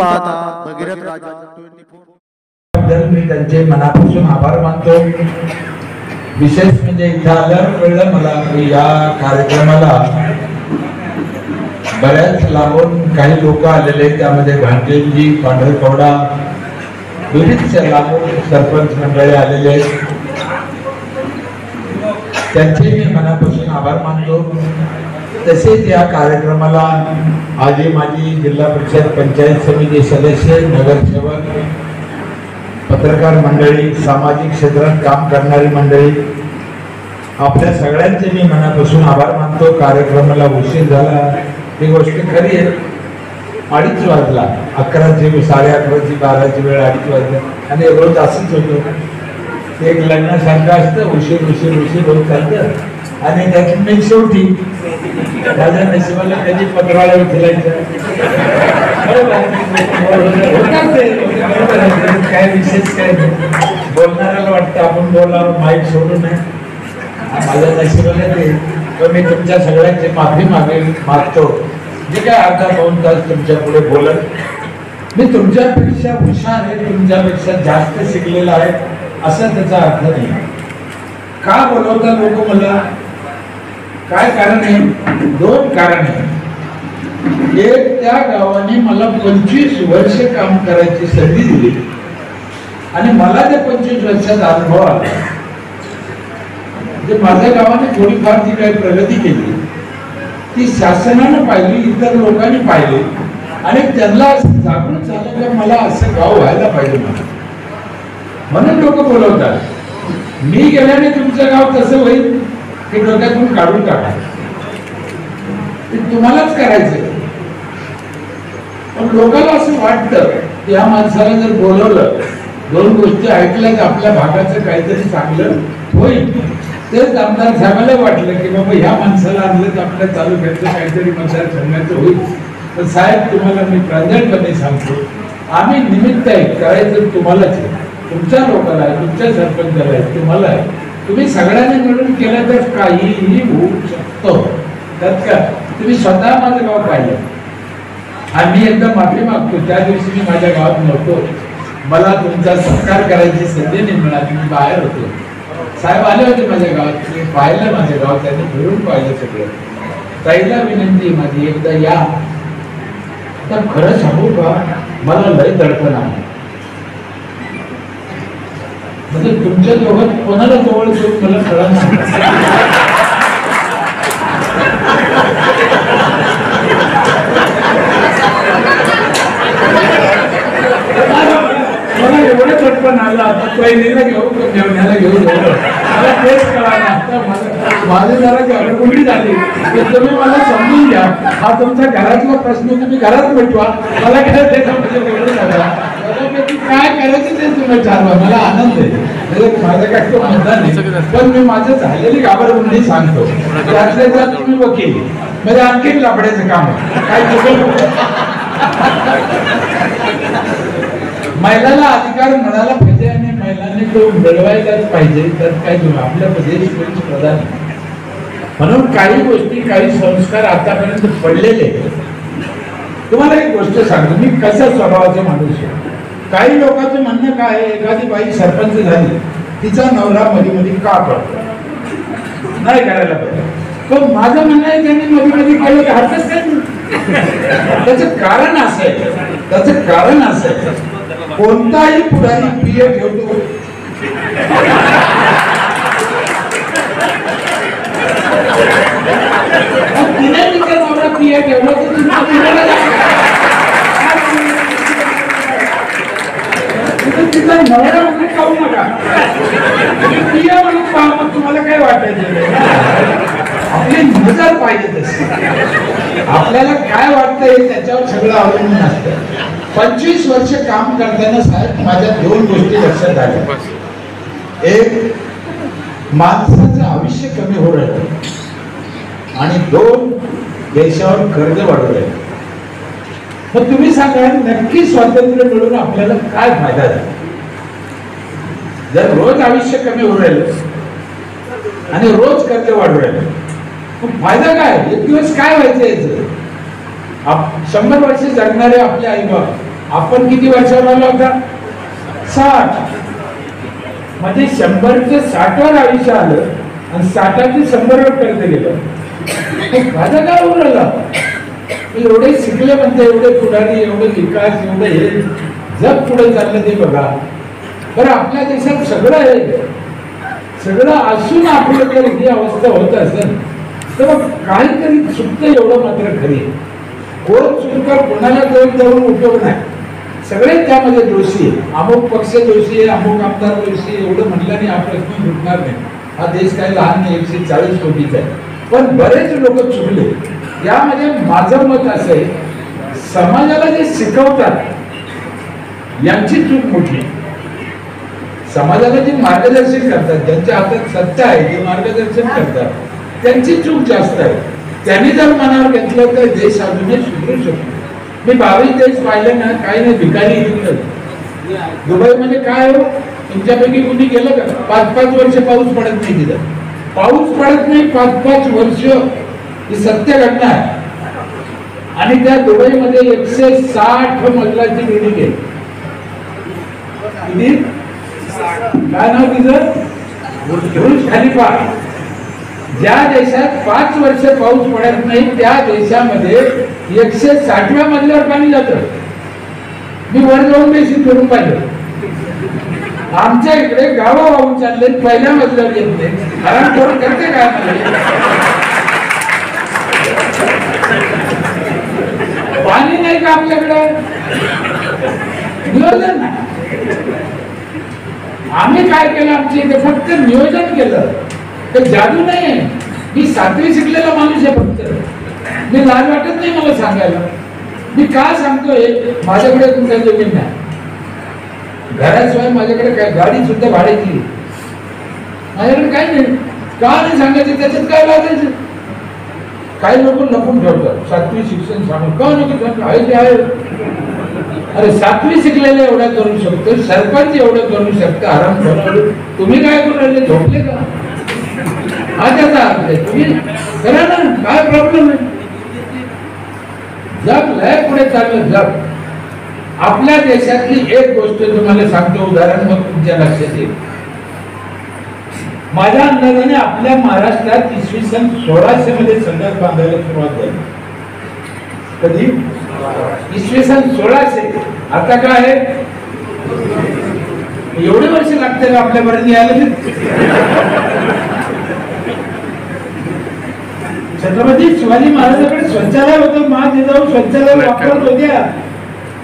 पाहता भगीरथ राजा 24 मी त्यांचे मनापासून आभार मानतो। विशेष म्हणजे इथं आल्यावर कळलं मला की या कार्यक्रमाला बऱ्याच लांबून काही लोक आलेले, त्यामध्ये भांडेजी, पांढरकवडा, विविध लांबून सरपंच मंडळी आलेले आहेत, त्यांचे मी मनापासून आभार मानतो। तसेच या कार्यक्रमाला आजी माजी जिल्हा परिषद पंचायत समिती सदस्य, नगरसेवक, पत्रकार मंडळी, सामाजिक क्षेत्रात काम करणारी मंडळी, आपल्या सगळ्यांचे मी मनापासून आभार मानतो। कार्यक्रमाला उशीर झाला ही गोष्ट खरी आहे, 2:30 वाजला, 11ची 11:30 12ची वेळ 2:30 वाजला आणि रोज असंच होतं। एक लग्नासारखं असतं, उशीर उशीर उशीर होत चालतं आणि त्यातून मी शेवटी माझ्या नशिबाला कधी पत्राला उचलायचं, काय विशेष काय बोलणाऱ्याला वाटतं आपण बोलावं, माईक सोडू नये, माझ्या नशिबाला ते। तर मी तुमच्या सगळ्यांची माफी मागतो, जे काय अर्धा पाऊण तास तुमच्या पुढे बोलत, मी तुमच्यापेक्षा हुशार आहे, तुमच्यापेक्षा जास्त शिकलेला आहे असं त्याचा अर्थ नाही। का बोलवता लोक मला, काय कारण आहे? 2 कारण आहे। एक, त्या गावाने मला 25 वर्ष काम करायची संधी दिली आणि मला त्या 25 वर्षाचा अनुभव आला। म्हणजे माझ्या गावाने थोडीफार जी काही प्रगती केली ती शासनानं पाहिली, इतर लोकांनी पाहिली आणि त्यांना जागृत झालं की मला असं गाव व्हायला पाहिजे, म्हणून लोक बोलवतात। मी गेल्याने तुमचं गाव तसं होईल ते डोक्यातून काढून टाका, ते तुम्हालाच करायचं। पण लोकांना असं वाटतं की या माणसाला जर बोलवलं, 2 गोष्टी ऐकल्या तर आपल्या भागाचं काहीतरी चांगलं होईल। तेच आमदार साहेबांना वाटलं की बाबा ह्या माणसाला आणलं तर आपल्या तालुक्याचं काहीतरी मतदारसंघाचं होईल। पण साहेब, तुम्हाला मी प्रांजळपणे सांगतो, आम्ही निमित्त आहे, करायचं तुम्हालाच आहे, तुमच्या लोकांना आहे, तुमच्या सरपंचाला आहे, तुम्हाला आहे। तुम्ही सगळ्यांनी मिळून केलं तर काहीही होऊ शकतो। त्यात का तुम्ही स्वतः माझं गाव पाहिलं आणि मी एकदा माफी मागतो, त्या दिवशी मी माझ्या गावात नव्हतो, मला तुमचा सत्कार करायची संधी नाही मिळाली, मी बाहेर होतो। साहेब आले होते माझ्या गावात, तुम्ही पाहिलं माझं गाव, त्यांनी फिरून पाहिलं सगळं। ताईला विनंती माझी, एकदा या। तर खरं सांगू का, मला लय दडपण आहे, म्हणजे तुमच्या दोघात कोणाला जवळ घेऊन मला कळत नाही। मला एवढं दडपण आलं, आता पहिलीला घेऊ जेवण्याला घेऊन मला तेच कळालं। माझी जरा गडबडी झाली, तुम्ही मला समजून घ्या, हा तुमचा घरातला प्रश्न तुम्ही घरात मिटवा, मला काय काय करायचं ते तुम्ही ठरवा, मला आनंद आहे, माझं काय तो मुद्दा नाही। पण मी माझं झालेली घाबरगुंडी सांगतो, त्यातल्या त्यात तुम्ही वकील म्हणजे आणखी लापड्याचं काम काय। महिलाला अधिकार मिळाला पाहिजे आणि महिलांनी तो मिळवायलाच पाहिजे, तर काय तुम्ही आपल्या प्रदेश प्रधान, म्हणून काही गोष्टी, काही संस्कार आतापर्यंत पडलेले। तुम्हाला एक गोष्ट सांगतो, मी कशा स्वभावाचा माणूस आहे। काही लोकांचं म्हणणं काय आहे, एखादी बाई सरपंच झाली, तिचा नवरा मध्ये मध्ये का पडतो, नाही करायला पाहिजे। पण माझं म्हणणं आहे, त्यांनी मध्ये मध्ये केलं तर हरकत नाही। त्याचं कारण असं आहे, कोणताही पुढारी प्रिय ठेवतो, तिने तिचा नवरा प्रिय ठेवला तर तिचा नवरा म्हणजे खाऊ नका, प्रिय म्हणून पहा, मग तुम्हाला काय वाटायचं। आपली नजर पाहिजे तशी, आपल्याला काय वाटतंय त्याच्यावर सगळं अवलंबून असतं। 25 वर्ष काम करताना साहेब माझ्या 2 गोष्टी लक्षात आल्या। एक, माणसाचं आयुष्य कमी होत राहिलं आणि 2, देशावर कर्ज वाढू राहिलं। मग तुम्ही सांगा, नक्की स्वातंत्र्य मिळून आपल्याला काय फायदा झाला? जर रोज आयुष्य कमी होऊ राहिलं आणि रोज कर्ज वाढू राहिलं, फायदा काय? एक दिवस काय व्हायचं याचं? 100 वर्ष जगणारे आपले आई बाप आपण किती वर्षावर आला होता? 60. म्हणजे 100चं 60वर आयुष्य आलं आणि 60चं 100वर करत गेलं. माझा काय उरला? एवढे शिकले म्हणते, एवढे पुढारी, एवढे विकास, एवढे हे जग पुढे चाललं ते बघा बरं. आपल्या देशात सगळं आहे, सगळं असून आपलं जर ही अवस्था होत असेल तर मग काहीतरी चुकतं एवढं मात्र खरी. कोण चुकतं, कोणाला जाऊन उपयोग नाही. सगळे त्यामध्ये दोषी आहे. अमुक पक्ष दोषी आहे, अमुक आमदार दोषी आहे, एवढं म्हटलं नाही हा प्रश्न सुटणार नाही. हा देश काही लहान नाही, 140 कोटीचा आहे. पण बरेच लोक चुकले. यामध्ये माझं मत असं आहे, समाजाला जे शिकवतात यांची चूक मोठी. समाजाला जे मार्गदर्शन करतात, ज्यांच्या हातात सत्ता आहे, जे मार्गदर्शन करतात त्यांची चूक जास्त आहे. त्यांनी जर मनावर घेतलं तर देश अजूनही सुधरू शकतो. मी 22 देश पाहिले ना, काही नाही भिकारी इथं. दुबईमध्ये काय हो, तुमच्यापैकी कुणी गेलं का? 5-5 वर्ष पाऊस पडत नाही तिथं. पाऊस पडत नाही 5-5 वर्ष, ही सत्य घटना आहे. आणि त्या दुबईमध्ये 160 मजलाची बिल्डिंग आहे. काय नाव तिचं? बुर्ज खलिफा. ज्या देशात 5 वर्ष पाऊस पडत नाही त्या देशामध्ये 160व्या मजल्यावर पाणी जातं. मी वर जाऊन बेसिन करून पाहिलं. आमच्या इकडे गावा वाहून चालले, पहिल्या मजल्यावर येत नाही. कारण थोडं करते काय पाणी नाही का आपल्याकडे? नियोजन नाही. आम्ही काय केलं, आमच्या इथे फक्त नियोजन केलं. तर जादू नाही आहे. मी 7वी शिकलेला माणूस आहे फक्त. मी लाज वाटत नाही मला सांगायला. मी का सांगतोय, माझ्याकडे तुमच्या जमीन नाही, घराशिवाय माझ्याकडे काय, गाडी सुद्धा भाड्याची, माझ्याकडे काय नाही. का नाही सांगायचं, त्याच्यात काय लागायचं? काही लोक लपून ठेवतात 7वी शिक्षण सांगून. का नको आहे ते आहे. अरे 7वी शिकलेले एवढं करू शकतो, सरपंच एवढं करू शकतं, आराम करू. तुम्ही काय करू राहिले? झोपले का? हा त्याचा अर्थ आहे. तुम्ही करा ना, काय प्रॉब्लेम आहे? जग लय पुढे चाललं जग. आपल्या देशातली एक गोष्ट तुम्हाला सांगतो, उदाहरण मग तुमच्या लक्षात येईल. माझ्या अंदाजाने आपल्या महाराष्ट्रात इसवी सन 1600 मध्ये संडास बांधायला सुरुवात झाली. कधी? इसवी सन 1600. आता काय आहे? एवढे वर्ष लागते का आपल्यापर्यंत यायला? छत्रपती शिवाजी महाराजांकडे शौचालय होतं. महाजिजाऊ शौचालय वापरत होत्या.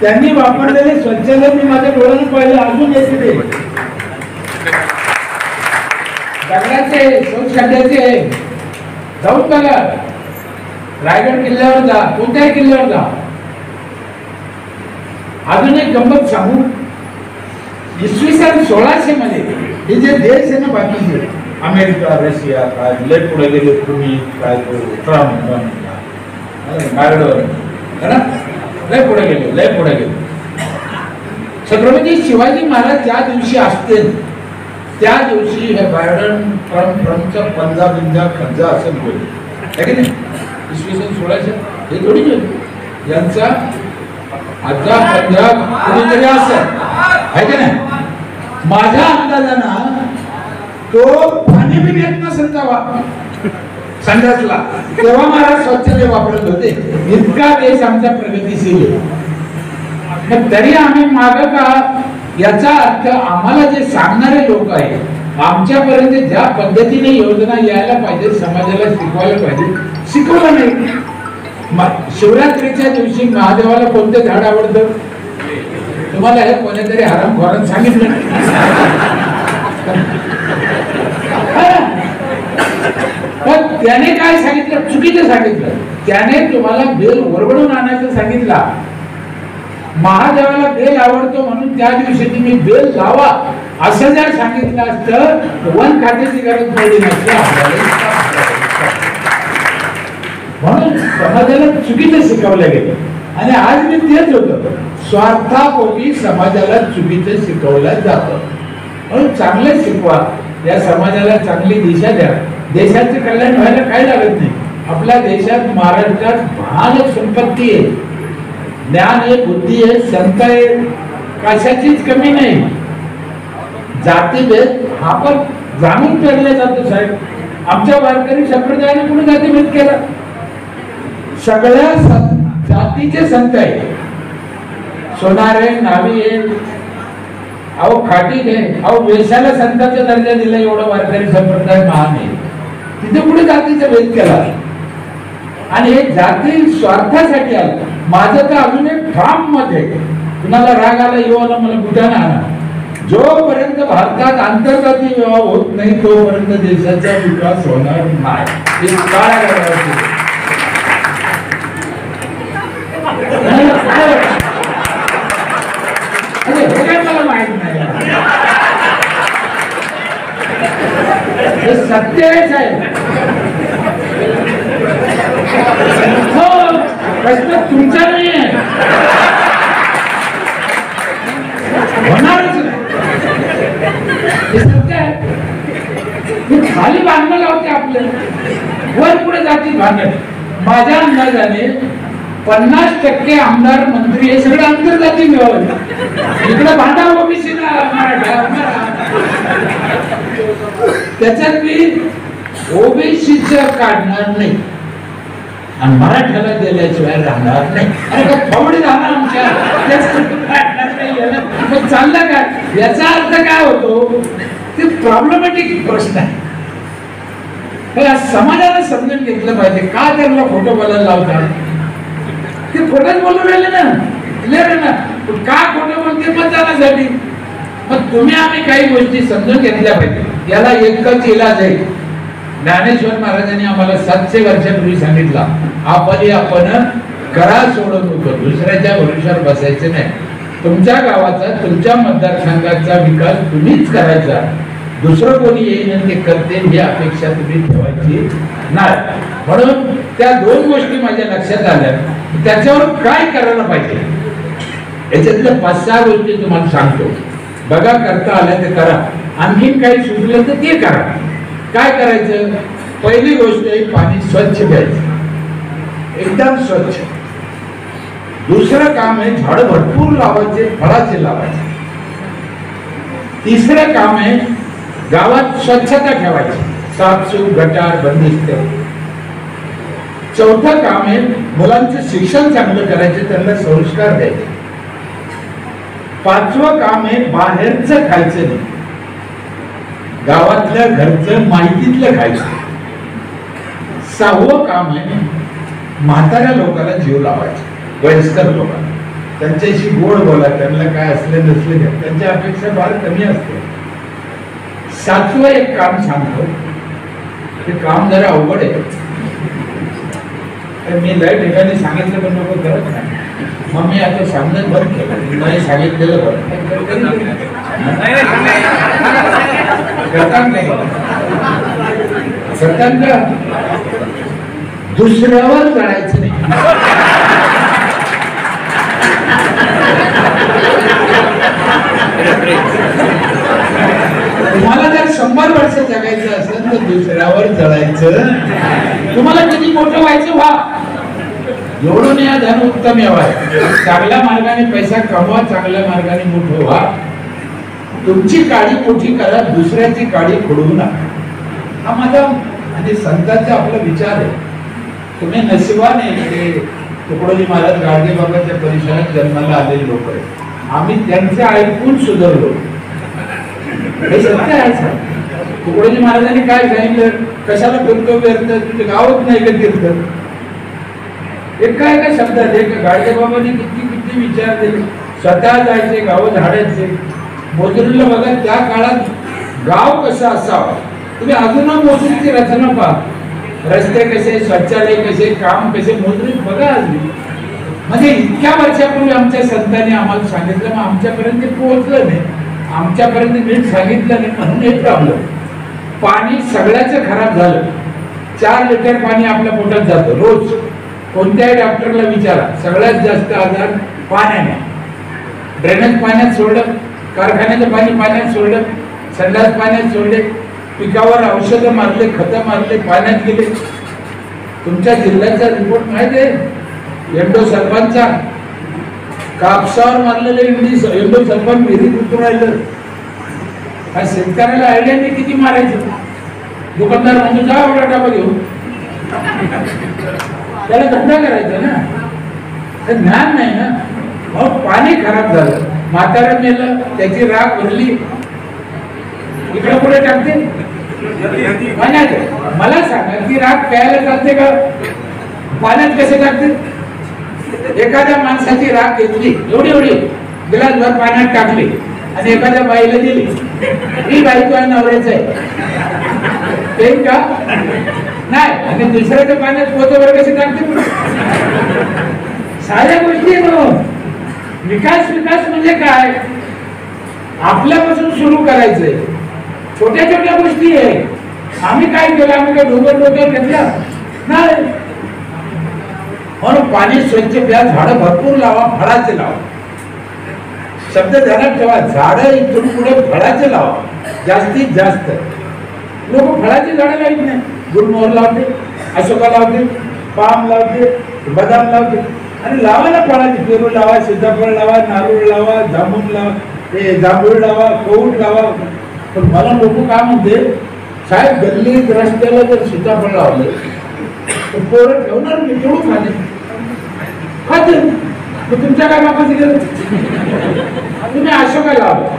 त्यांनी वापरलेले शौचालय मी माझ्या डोळ्याने पाहिले, अजून येते ते दगडाचे, शौचखड्ड्याचे. जाऊन बघा, रायगड किल्ल्यावर जा, कोणत्याही किल्ल्यावर जा. अजून एक गंमत सांगू. इसवी सन 1600 मध्ये हे जे देश आहे ना बाकीचे, अमेरिका, रशिया, काय लय पुढे गेले. तुम्ही काय ट्रम्प लय पुढे गेले, लय पुढे गेले. छत्रपती शिवाजी महाराज ज्या दिवशी असतील त्या दिवशी हे बायडन ट्रम्पचा पंजा खंजा असेल होईल. इसवी सन 1600 हे थोडी यांचा आजा पंजा कोणीतरी असेल आहे की नाही. माझ्या अंदाजानं तो पाणी बी घेत नसेल तेव्हा संडासला, तेव्हा महाराज शौचालय वापरत होते. इतका देश आमचा प्रगतीशील आहे. तरी आम्ही माग का? याचा अर्थ आम्हाला जे सांगणारे लोक आहेत, आमच्यापर्यंत ज्या पद्धतीने योजना यायला पाहिजे, समाजाला शिकवायला पाहिजे, शिकवलं नाही. शिवरात्रीच्या दिवशी महादेवाला कोणते झाड आवडतं? तुम्हाला हे कोणीतरी हरामखोरानं सांगितलं. पण त्याने काय सांगितलं? चुकीचं सांगितलं. त्याने तुम्हाला बेल ओरबडून आणायचं सांगितलं. महादेवाला बेल आवडतो म्हणून त्या दिवशी तुम्ही बेल लावा असं जर सांगितलं असतं, वन खात्याची गरज पडली नसते. म्हणून समाजाला चुकीचं शिकवलं गेलं. आणि आज मी तेच होतं, स्वार्थापोटी समाजाला चुकीचं शिकवलं जातं. म्हणून चांगलं शिकवा, या समाजाला चांगली दिशा द्या. देशाचे कल्याण व्हायला काय लागत नाही. आपल्या देशात, महाराष्ट्रात महान संपत्ती आहे. ज्ञान आहे, बुद्धी आहे, संत आहे, कशाचीच कमी नाही. जातीभेद हा पण जाणून पेरला जातो साहेब. आमच्या वारकरी संप्रदायाने कुणी जातीभेद केला? सगळ्या जातीचे संत आहे. सोनार आहे, नावी आहे, अहो खाटीक आहे, अहो वेशाला संतांचा दर्जा दिला. एवढा वारकरी संप्रदाय महान आहे. तिथे कुठे जातीचा भेद केला? आणि हे जाती स्वार्थासाठी आलं. माझं तर अजून एक ठाम मत आहे, कुणाला राग आला येवाला मला कुठं आणा, जोपर्यंत भारतात आंतरजातीय विवाह होत नाही तोपर्यंत देशाचा विकास होणार नाही. हे काय मला माहित नाही, हे सत्य आहे. हो, प्रश्न तुमचा नाही आहे, होणारच नाही. हे सत्य आहे. खाली बांधणं लावते आपल्याला, वर पुढे जाती भांडण. माझ्या अंदाजाने 50% आमदार मंत्री हे सगळं आंतरजातीय मिळवलं. इकडे भांडा ओबीसीला मराठा, त्याच्यात मी ओबीसीचं काढणार नाही आणि मराठ्याला दिल्याशिवाय राहणार नाही. अरे थोडी राहणार आमच्या चाललं काय? याचा अर्थ काय होतो? ते प्रॉब्लेमॅटिक प्रश्न आहे. समाजाने समजून घेतलं पाहिजे. का त्यांना खोटं बोलायला लावतात? ते खोटंच बोलून राहिले ना, क्लिअर आहे ना. का खोटं बोलते मतदानासाठी? मग तुम्ही आम्ही काही गोष्टी समजून घेतल्या पाहिजे. याला एकच इलाज आहे. ज्ञानेश्वर महाराजांनी आम्हाला 700 वर्षापूर्वी सांगितला, आपण करा सोडून नको, दुसऱ्याच्या भरोश्यावर बसायचे नाही. तुमच्या गावाचा, तुमच्या मतदारसंघाचा विकास तुम्हीच करायचा. दुसरं कोणी येईल आणि ते करते ही अपेक्षा तुम्ही ठेवायची नाही. म्हणून त्या दोन गोष्टी माझ्या लक्षात आल्या. त्याच्यावर काय करायला पाहिजे याच्यातल्या 5-6 गोष्टी तुम्हाला सांगतो. बघा, करता आल्या ते करा. आणखीन काही सुचलं तर ते करा. काय करायचं? पहिली गोष्ट आहे, पाणी स्वच्छ प्यायचं, एकदम स्वच्छ. दुसरं काम आहे, झाड भरपूर लावायचे, फळाचे लावायचे. तिसरं काम आहे, गावात स्वच्छता ठेवायची, साफसूफ, गटार बंदिस्त. चौथं काम आहे, मुलांचं शिक्षण चांगलं करायचं, त्यांना संस्कार द्यायचे. 5वं काम आहे, बाहेरचं खायचं नाही, गावातल्या घरचं माहितीतलं खायचं. 6वं काम आहे, म्हाताऱ्या लोकांना जीव लावायचा, वयस्कर लोकांना. त्यांच्याशी गोड बोला, त्यांना काय असले नसले त्यांच्या अपेक्षा फार कमी असते. 7वं एक काम सांगतो, ते काम जरा अवघड आहे. मी लय ठिकाणी सांगितलं पण नको करत नाही. मग मी आता सांगणं बंद केलं, नाही सांगितलेलं बरं दुसऱ्यावर जळायचं नाही. तुम्हाला जर 100 वर्ष जगायचं असेल तर दुसऱ्यावर जळायचं. तुम्हाला किती मोठं व्हायचं व्हा, एवढं या धन उत्तम यावा. चांगल्या मार्गाने पैसा कमवा, चांगल्या मार्गाने मोठं व्हा. तुमची काळी मोठी करा, दुसऱ्याची काळी खोडवू नका. हा माझा म्हणजे संतांचा आपला विचार आहे. तुम्ही नशिबाने तुकडोजी महाराज गाडगे बाबाच्या परिसरात जन्माला आलेले लोक आहेत. आम्ही त्यांचं ऐकून सुधारलो, हे सत्य आहे. तुकडोजी महाराजांनी काय सांगितलं, कशाला फिरतो व्यर्थ, तुझे गावच नाही का तीर्थ. एका शब्दात एक गाडगे बाबांनी किती किती विचार दिले. स्वतः जायचे, गाव झाडायचे. मोजरीला बघा, त्या काळात गाव कसं असावं. तुम्ही अजून मोजरीची रचना पहा, रस्ते कसे, शौचालय कसे, काम कसे, मोजरीत बघा अजून. म्हणजे इतक्या वर्षापूर्वी आमच्या संतांनी आम्हाला सांगितलं, मग आमच्यापर्यंत पोहोचलं नाही, आमच्यापर्यंत नीट सांगितलं नाही, म्हणून हे प्रॉब्लेम. पाणी सगळ्याचं खराब झालं. 4 लिटर पाणी आपल्या पोटात जातं रोज. कोणत्याही डॉक्टरला विचारा, सगळ्यात जास्त आजार पाण्याने. ड्रेनेज पाण्यात सोडलं, कारखान्याचं पाणी पाण्यात सोडलं, संडास पाण्यात सोडले, पिकावर औषधं मारले, खतं मारले, पाण्यात गेले. तुमच्या जिल्ह्याचा रिपोर्ट माहिती आहे, एंडो सरपंचचा कापसावर मारलेलं इंडो सल्फान विहिरीत उतरून राहिलं. काय शेतकऱ्याला आयडिया नाही किती मारायचं. दुकानदार म्हणजे जा एवढा डबा घेऊन, त्याला धंदा करायचा ना, तर ज्ञान नाही ना. मग पाणी खराब झालं, म्हातारा मेलं, त्याची राख भरली, इकडे पुढे टाकते पाण्यात. मला सांगा ती राख प्यायला चालते का? पाण्यात कसे टाकते? एखाद्या माणसाची राख घेतली एवढी एवढी गिलासभर पाण्यात टाकली आणि एखाद्या बाईला दिली, ही बाई तुझ्या नवऱ्याचं आहे ते का नाही, आणि दुसऱ्याच्या पाण्यात पोतभर कसे टाकते? साऱ्या गोष्टी विकास म्हणजे काय? आपल्यापासून सुरू करायचंय. छोट्या छोट्या गोष्टी आहे. आम्ही काय केलं? आम्ही काय डोक्यात घेतलं नाही. म्हणून पाणी स्वच्छ प्या, झाडं भरपूर लावा, फळाचे लावा. शब्द ध्यानात ठेवा, झाडं इथून पुढे फळाचे लावा जास्तीत जास्त. लोक फळाची झाडं लावत नाही. गुलमोहर लावते, अशोका लावते, पाम लावते, बदाम लावते, आणि लावा ना फळाची. पेरू लावा, सीताफळ लावा, नारळ लावा, जांभूळ लावा, जांभूळ लावा, कौट लावा. पण मला लोक काय म्हणते, साहेब गल्लीत रस्त्याला जर सीताफळ लावलं तर पोरं ठेवणार मी केवढं खाते. मग तुमच्या काय बापाचं गेलं? तुम्ही अशोका लावलं,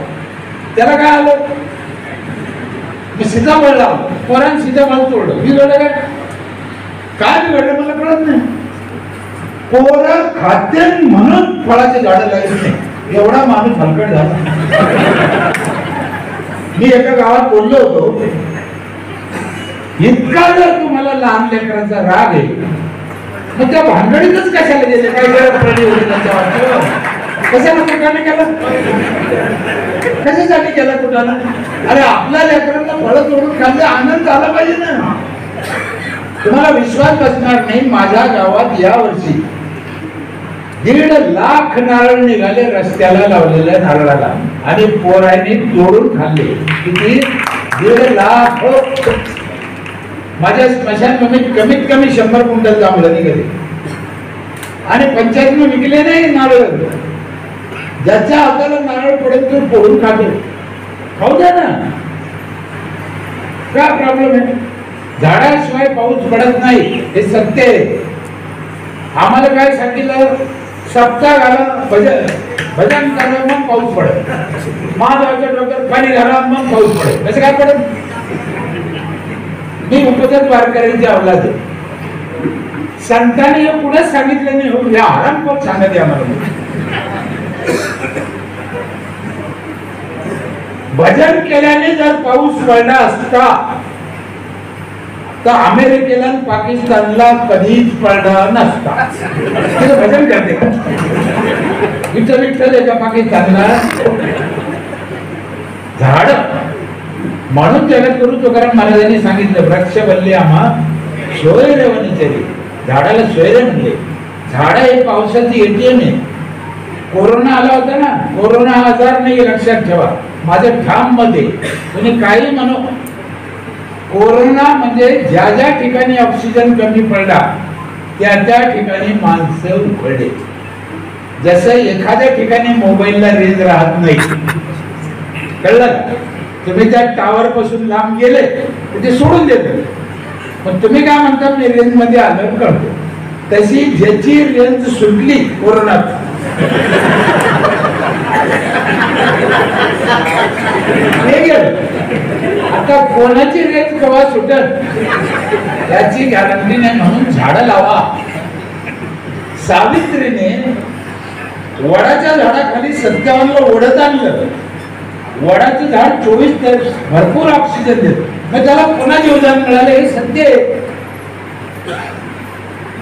त्याला काय आलं? मी सीताफळ लावलं, पोरांनी सीताफळ तोडलं, मी काय काय बिघडलं मला कळत नाही. पोरं खाते म्हणून फळाचे झाडं लावले नाही, एवढा माणूस हलकट झाला. मी एका गावात बोललो होतो, इतका जर तुम्हाला लहान लेकरांचा राग आहे मग त्या भांडणीतच कशाला गेले? काय गरज पडली होती त्याच्या? कशाला कुठाने केलं? कशासाठी केलं कुठाला? अरे आपल्या लेकरांना फळं तोडून खाल्ले, आनंद झाला पाहिजे ना. तुम्हाला विश्वास बसणार नाही, माझ्या गावात या वर्षी 1.5 लाख नारळ निघाले रस्त्याला लावलेल्या नारळाला, आणि पोरांनी तोडून खाल्ले. किती? 1.5 लाख. माझ्या स्मशानभूमीत कमीत कमी 100 क्विंटल जांभळं निघाले, आणि पंचायतीने विकले नाही नारळ. ज्याच्या हाताला नारळ पडेल तो फोडून खातो, खाऊ द्या ना. काय प्रॉब्लेम आहे? झाडाशिवाय पाऊस पडत नाही, हे सत्य आहे. आम्हाला काय सांगितलं? सप्ताह घाला, भजन करा, मग पाऊस पडेल. महादेवाच्या डोक्यात पाणी घाला, मग पाऊस पडेल. कसं काय पडेल? मी उपजत वारकऱ्यांची अवलाद आहे. संतांनी हे पुढे सांगितलं नाही, हो या आराम कोण सांगत आम्हाला. भजन केल्याने जर पाऊस पडला असता तर अमेरिकेला आणि पाकिस्तानला कधीच पडला नसता. भजन करते का? विठ्ठल आहे का पाकिस्तानला? झाड म्हणून जगद्गुरु तुकाराम महाराजांनी सांगितलं, वृक्ष वल्ले आम्हा सोयरे वनचरी. झाडाला सोयरे म्हणले. झाड हे पावसाची एटीएम आहे. कोरोना आला होता ना, कोरोना आजार नाही लक्षात ठेवा. माझ्या ठाम मध्ये तुम्ही काही म्हणू, कोरोना म्हणजे ज्या ज्या ठिकाणी ऑक्सिजन कमी पडला त्या त्या ठिकाणी माणसं उघडले. जसं एखाद्या ठिकाणी मोबाईलला रेंज राहत नाही, कळलं? तुम्ही त्या टावर पासून लांब गेले तर ते सोडून देत. पण तुम्ही काय म्हणता, मी रेंज मध्ये आलं करतो. तशी ज्याची रेंज सुटली कोरोनात, आता कोणाची रेंज केव्हा सुटत याची गॅरंटी नाही. म्हणून झाडं लावा. सावित्रीने वडाच्या झाडाखाली सत्यावनला ओढत आणलं. वडाचं झाड 24 तास भरपूर ऑक्सिजन देत, मग त्याला पुन्हा जीवदान मिळाले. हे सत्य आहे.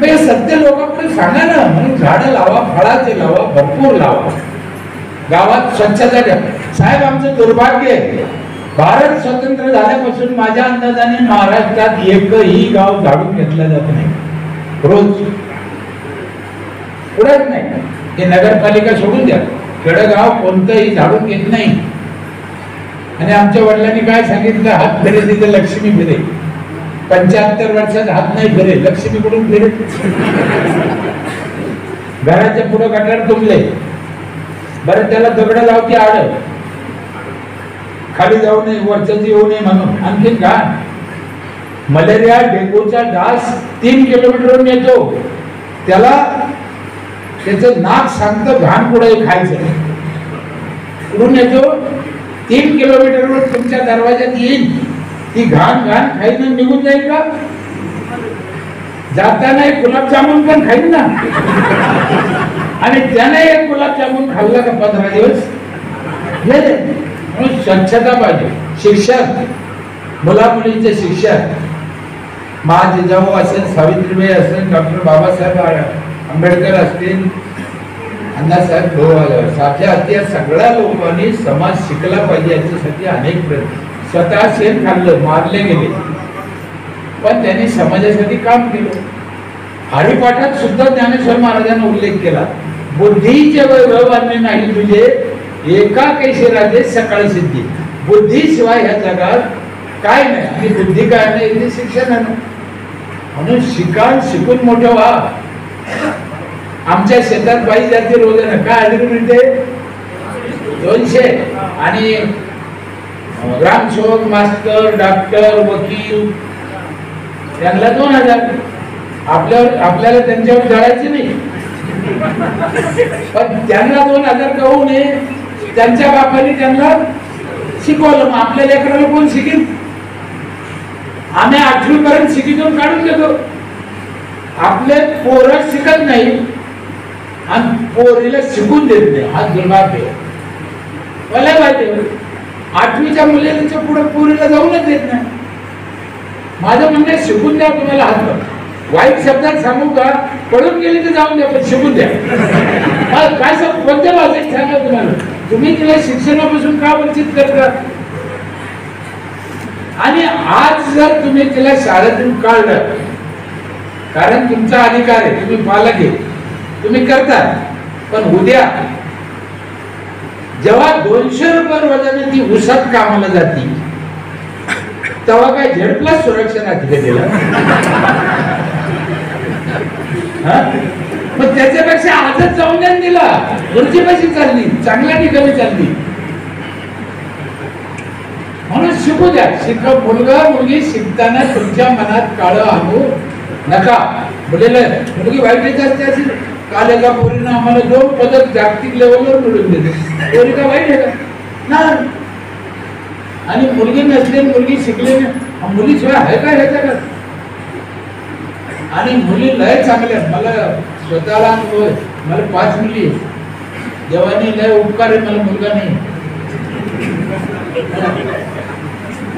हे सत्य लोकांकडे सांगा ना. म्हणून झाडं लावा, फळाचे लावा, भरपूर लावा. गावात स्वच्छता ठेवा. साहेब आमचं दुर्भाग्य आहे, भारत स्वतंत्र झाल्यापासून माझ्या अंदाजाने महाराष्ट्रात एकही गाव झाडून घेतलं जात नाही. रोज पुढेच नाही. हे नगरपालिका सोडून द्या, खेडगाव कोणतंही झाडून घेत नाही. आणि आमच्या वडिलांनी काय सांगितलं, हात फिरे तिथे लक्ष्मी फिरे. 75 वर्षात हात नाही फिरे, लक्ष्मी कुठून फिरे? घराच्या पुढे गटार तुंबले, बरं त्याला दगड लावती आड, खाली जाऊ नये वरच्याच येऊ नये म्हणून. आणखीन घाण, मलेरिया डेंग्यूचा डास 3 किलोमीटरवरून येतो, त्याला त्याचं नाक सांगतं घाण पुढे खायचं. कुठून येतो? 3 किलोमीटरवर तुमच्या दरवाज्यात येईल, ती घाण घाण खाईन निघून जाईल का? जाताना एक गुलाबजामुन पण खाईन ना, आणि त्याने एक गुलाबजामुन खाल्ला का 15 दिवस गेले. म्हणून स्वच्छता पाहिजे. शिक्षण, मुला मुलींचे शिक्षण, महाजिजाऊ असेल, सावित्रीबाई असेल, डॉक्टर बाबासाहेब आंबेडकर असतील, अण्णासाहेब सारख्या या सगळ्या लोकांनी समाज शिकला पाहिजे याच्यासाठी अनेक प्रयत्न. स्वतः शेण खाल्लं, मारले गेले, पण त्यांनी समाजासाठी काम केलं. हरिपाठात सुद्धा ज्ञानेश्वर महाराजांना उल्लेख केला, बुद्धीचे वैभवाने नाही तुझे, एका कैसे राजे सकाळी सिद्धी. बुद्धीशिवाय ह्या जगात काय नाही, आणि बुद्धी काय नाही ते शिक्षण आहे. म्हणून शिकून मोठं व्हा. आमच्या शेतात बाई जाते रोजानं, काय हजेरी मिळते? 200. आणि ग्रामसेवक, मास्तर, डॉक्टर, वकील त्यांना 2000. आपल्याला त्यांच्यावर जळायचे नाही, पण त्यांना 2000 का होऊ नये, त्यांच्या बापाने त्यांना शिकवलं. मग आपल्या लेकराला कोण शिकेल? आम्ही 8वी पर्यंत शिकीतून काढून देतो. आपले पोरं शिकत नाही आणि पोरीला शिकून देत नाही, हा दुर्भाग्य. मला माहिती 8वीच्या मुलीच्या पुढे पोरीला जाऊनच देत नाही. माझं म्हणणं शिकून द्या तुम्हाला. हात वाईट शब्दात सांगू का? पळून गेली तर जाऊन द्या, पण शिकून द्या. काय कोणत्या भाषेत सांगा तुम्हाला? तुम्ही तिला शिक्षणापासून का वंचित करता? आणि आज जर तुम्ही तिला शाळेतून काढलं, कारण तुमचा अधिकार आहे, तुम्ही पालक आहे, तुम्ही करता, पण उद्या जेव्हा 200 रुपये रोजाने ती उसात कामाला जाती, तेव्हा काय झेड+ सुरक्षा राहते तिला? पण त्याच्यापेक्षा आजच जाऊन द्या तिला. वरची कशी चालली, चांगल्या ठिकाणी चालली. म्हणून शिकू द्या. मुलगा मुलगी शिकताना तुमच्या मनात काळं आणू नका. मुलगी वाईट असते, काल एका पोरीनं आम्हाला 2 पदक जागतिक लेवलवर मिळवून दिले. पोरी का वाईट आहे का? नाही. आणि मुलगी नसली, मुलगी शिकली, मुलीशिवाय आहे का ह्याच्या का? आणि मुली लय चांगल्या. मला स्वतःला अनुभव आहे. मला 5 मुली, देवाने लय उपकार आहे, मला मुलगा नाही.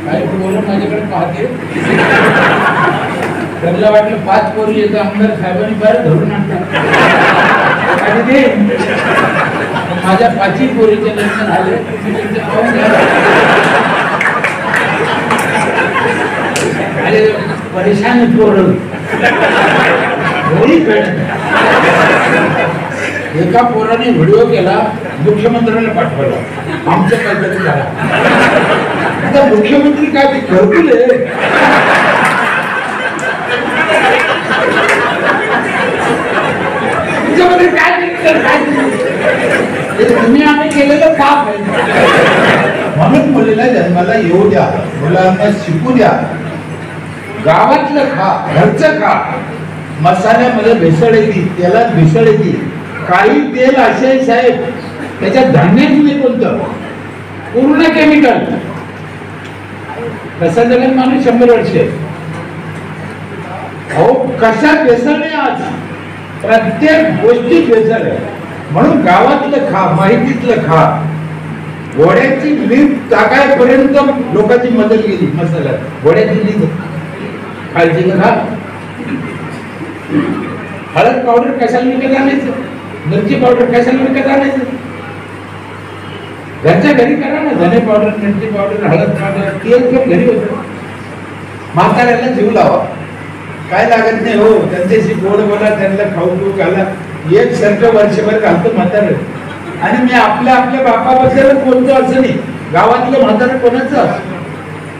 काही बोलून माझ्याकडे पाहते, त्यांना वाटलं 5 पोरी येतं, आमदार साहेबांनी बरं धरून आणतात. माझ्या 5ही पोरीचे लग्न झाले. अरे परेशान पोरं. एका पोराने व्हिडिओ केला, मुख्यमंत्र्यांना पाठवला, आमचं काहीतरी झाला. आता मुख्यमंत्री काय घरकुल आहे? तुमच्यामध्ये काय तुम्ही आम्ही केलेलं पाप आहे. म्हणून मुलीला जन्माला येऊ द्या, मुलांना शिकू द्या. गावातलं खा, घरचं खा. मसाल्यामध्ये भेसळ येते, तेलात भेसळ येते. काही तेल असे साहेब, त्याच्यात धान्यच नाही कोणतं, पूर्ण केमिकल. कसा जगन माणूस 100 वर्ष. अहो कशात भेसळ नाही? आज प्रत्येक गोष्टीत भेसळ आहे. म्हणून गावातलं खा, माहितीतलं खा. घोड्याची लीप टाकायपर्यंत लोकांची मदत केली मसाल्यात. घोड्याची लीप खायची का? हळद पावडर कशाला विकत आणायचं? मिरची पावडर कशाला विकत आणायचं? घरच्या घरी करा ना. धने पावडर, मिरची पावडर, हळद पावडर, तेल पण घरी होतं. म्हाताऱ्याला जीव लावा, काय लागत नाही हो. त्यांच्याशी गोड बोला, त्यांना खाऊ पिऊ घाला. एक सारखं वर्षभर घालतो म्हातारं. आणि मी आपल्या बापाबद्दल बोलतो असं नाही. गावातलं म्हातारं कोणाचं,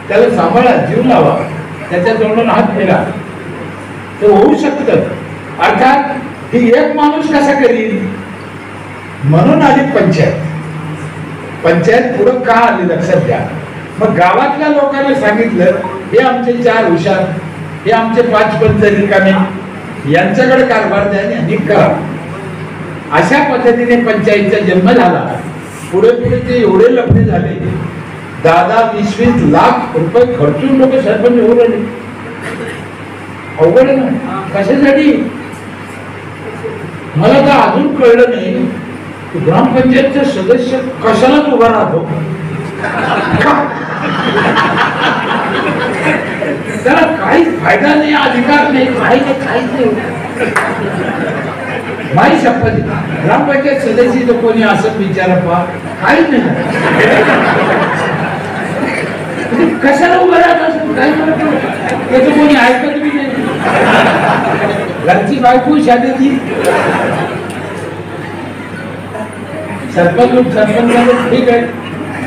त्याला सांभाळा, जीव लावा, त्याच्या तोंडून हात फेरा, ते होऊ शकतं. अर्थात ही एक माणूस कसा करील? म्हणून आली पंचायत. पंचायत पुढं का आली लक्षात घ्या. मग गावातल्या लोकांना सांगितलं हे आमचे 4 हुशार, हे आमचे 5 पंच रिकामे, यांच्याकडे कारभार द्या आणि करा. अशा पद्धतीने पंचायतीचा जन्म झाला. पुढे पुढे ते एवढे लफडे झाले, 10-20 लाख रुपये खर्चून लोक सरपंच होऊ राहिले. अवघड आहे ना. कशासाठी मला तर अजून कळलं नाही. ग्रामपंचायतचा सदस्य कशालाच उभा राहतो. त्याला काहीच फायदा नाही, अधिकार नाही, काहीच नाही. माही शपथ, ग्रामपंचायत सदस्य तर कोणी असं विचार पा काहीच नाही. कशाला उभं राहत असं काय त्याचं कोणी ऐकत बी नाही. घरची बायको शादेची सरपंच ठीक आहे,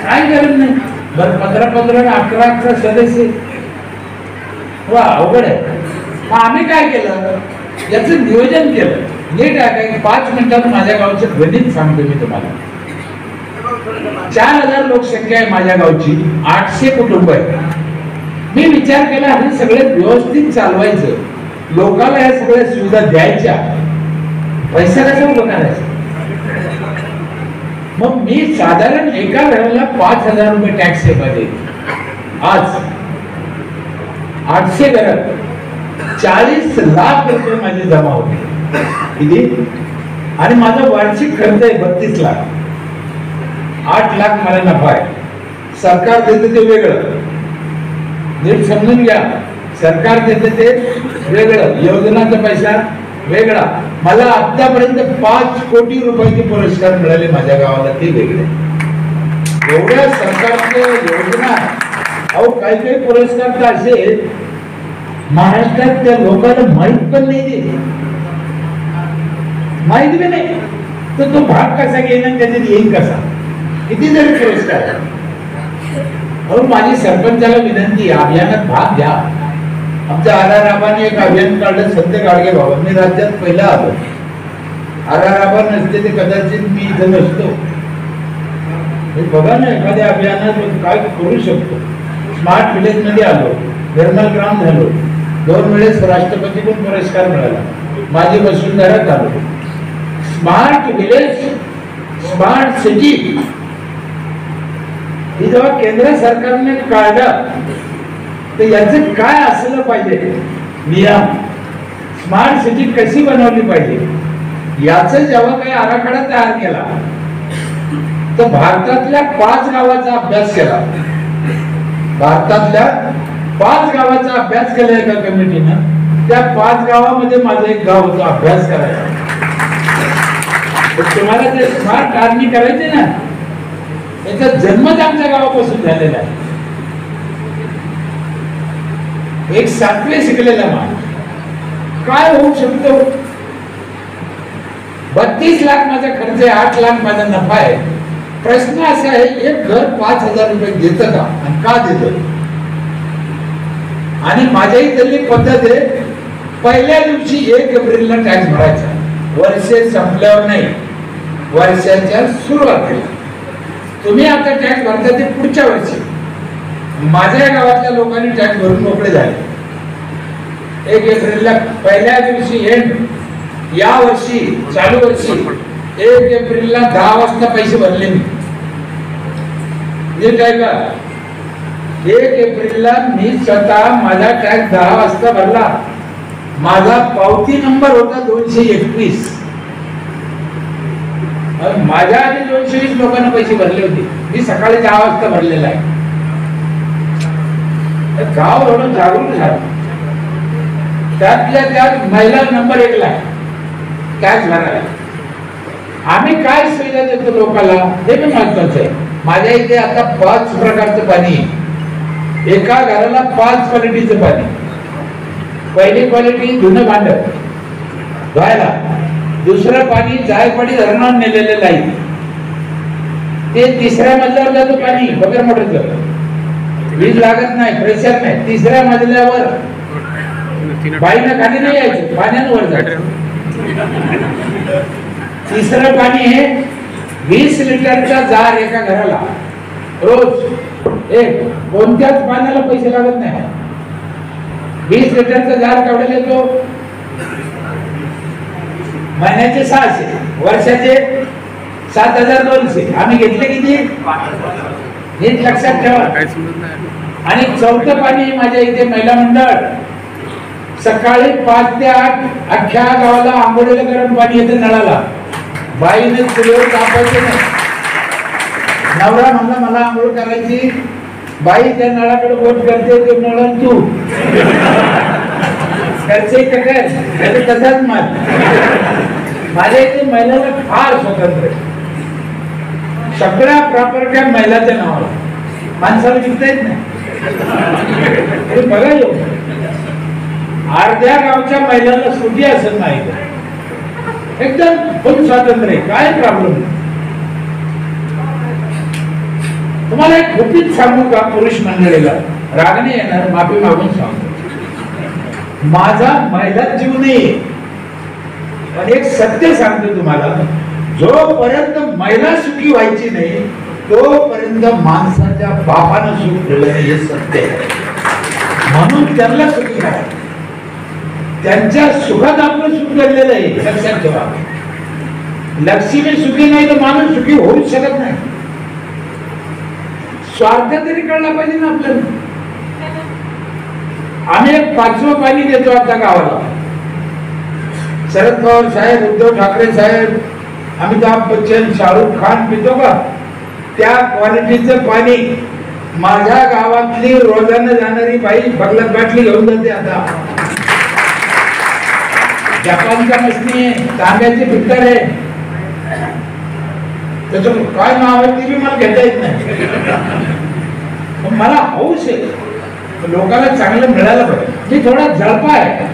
काय गरज नाही. बरं 15-15 आणि 11 सदस्य, वा अवघड आहे. मग आम्ही काय केलं, याचं नियोजन केलं. नीट आहे काय 5 मिनिटात माझ्या गावचं गणित सांगतो मी तुम्हाला. 4000 लोकसंख्या आहे माझ्या गावची, 800 कुटुंब आहे. मी विचार केला हे सगळे व्यवस्थित चालवायचं, लोकांना या सगळ्या सुविधा द्यायच्या, पैसा कसा उभं करायचा. मग मी साधारण एका घराला 5000 रुपये टॅक्स सेवा देते. आज 800 घरात 40 लाख रुपये माझे जमा होते. किती? आणि माझा वार्षिक खर्च आहे 32 लाख. 8 लाख मला नफा आहे. सरकार देते ते वेगळं, नीट समजून घ्या. सरकार देते ते वेगळं, योजनाचा पैसा वेगळा. मला आतापर्यंत 5 कोटी रुपयाचे पुरस्कार मिळाले माझ्या गावाला, ते वेगळे. एवढ्या सरकारच्या योजना, अहो काही काही पुरस्कार तर असे महाराष्ट्रात त्या लोकांना माहित पण नाही, माहित बी नाही. तर तो भाग कसा घेईन, त्याच्यात येईल कसा, किती जरी पुरस्कार. अहो माझी सरपंचाला विनंती, अभियानात भाग घ्या. आमच्या आराराबाने एक अभियान काढलं, संत गाडगे बाबा. मी राज्यात पहिला आलो. आराराबा नसते ते कदाचित मी इथं नसतो. बघा ना, एखाद्या अभियानात काय करू शकतो. स्मार्ट विलेज मध्ये आलो, निर्मल ग्राम झालो, 2 वेळेस राष्ट्रपतीकडून पुरस्कार मिळाला. माझी वसुंधरात आलो. स्मार्ट विलेज, स्मार्ट सिटी ही जेव्हा केंद्र सरकारने काढलं, तर याचं काय असलं पाहिजे नियम, स्मार्ट सिटी कशी बनवली पाहिजे, याचं जेव्हा काही आराखडा तयार केला, तर भारतातल्या 5 गावाचा अभ्यास केला. भारतातल्या 5 गावाचा अभ्यास केला एका कमिटीनं. त्या 5 गावामध्ये माझं एक गाव होतं अभ्यास करायचा. तुम्हाला जे स्मार्ट आर्मी करायचे ना, याचा जन्मच आमच्या गावापासून झालेला आहे. एक 7वे शिकलेला माणूस काय होऊ शकतो. 32 लाख माझा खर्च आहे, 8 लाख माझा नफा आहे. प्रश्न असा आहे, एक घर 5000 रुपये देतं का आणि का देतं. आणि माझ्या इथली पद्धत आहे, पहिल्या दिवशी 1 एप्रिलला टॅक्स भरायचा. वर्ष संपल्यावर नाही, वर्षाच्या सुरुवातीला. तुम्ही आता टॅक्स भरता ते पुढच्या वर्षी. माझ्या गावातल्या लोकांनी टॅक्स भरून मोकळे झाले. 1 एप्रिलला पहिल्या दिवशी एंड. या वर्षी चालू वर्षी 1 एप्रिलला 10 वाजता पैसे भरले मी. नीट आहे का? 1 एप्रिलला मी स्वतः माझा टॅक्स 10 वाजता भरला. माझा पावती नंबर होता 221. माझ्या आधी 220 लोकांना पैसे भरले होते. मी सकाळी 10 वाजता भरलेला आहे. गाव एवढं जागरूक झालं. त्यातल्या त्यात महिला नंबर 1 ला टॅक्स भरायला. आम्ही काय सुविधा देतो लोकांना हे पण महत्वाचं आहे. माझ्या इथे आता 5 प्रकारचं पाणी आहे. एका घराला 5 क्वालिटीचं पाणी. पहिली क्वालिटी धुणं भांड धुवायला. दुसरं पाणी जायकवाडी धरणावर नेलेलं नाही, ते 3ऱ्या मजल्यावर जातं पाणी बगर मोटरचं. वीज लागत नाही, प्रेशर नाही. 3ऱ्या मजल्यावर बाईनं खाली नाही यायचं, पाण्यानं वर जायचं. 3रं पाणी हे 20 लिटरचा जार एका घराला रोज, एक कोणत्याच पाण्याला पैसे लागत नाही. 20 लिटरचा जार केवढ्याला येतो? महिन्याचे 600, वर्षाचे 7200. आम्ही घेतले किती? हे लक्षात ठेवा. आणि चौथं पाणी माझ्या इथे महिला मंडळ सकाळी 5 ते 8 अख्ख्या गावाला आंघोळीला गरम पाणी येते नळाला. बाईने चुलीवर तापायचं नाही. नवरा म्हणला मला आंघोळ करायची, बाई त्या नळाकडे बोट करते, ते नळ तू करते काय तसाच माझ्या इथे महिलाला फार स्वतंत्र आहे. सगळ्या प्रॉपर्ट्या महिलाच्या नावाला, माणसाला विकता येत नाही. बघा येऊ, अर्ध्या गावच्या महिलांना सुटी असत नाही, एकदम खूप स्वातंत्र्य आहे, काय प्रॉब्लेम नाही. तुम्हाला एक गुपित सांगू का पुरुष मंडळीला? रागणे येणार, माफी मागून सांगतो. माझा महिलात जीव नाही, पण एक सत्य सांगतो तुम्हाला, जोपर्यंत महिला सुखी व्हायची नाही तोपर्यंत माणसाच्या बापानं सुख दिलं नाही, हे सत्य आहे. म्हणून त्यांना सुखी करा. त्यांच्या सुखात आपलं सुख घडलेलं आहे, लक्षात ठेवा. लक्ष्मी सुखी नाही तर माणूस सुखी होऊच शकत नाही. स्वार्थ तरी कळला पाहिजे ना आपल्याला. आम्ही एक 5वं पाणी देतो आता गावाला. शरद पवार साहेब, उद्धव ठाकरे साहेब, अमिताभ बच्चन, शाहरुख खान पितो का? त्या क्वालिटीचं पाणी माझ्या गावातली रोजानं जाणारी बाई बगलात बाटली घेऊन जाते. आता जपानचा मशनी आहे, तांब्याची फिल्टर आहे, त्याचं काय नाव आहे ते बी मला घेता येत नाही. मला हौस आहे लोकांना चांगलं मिळालं पाहिजे. मी थोडा झळपा आहे.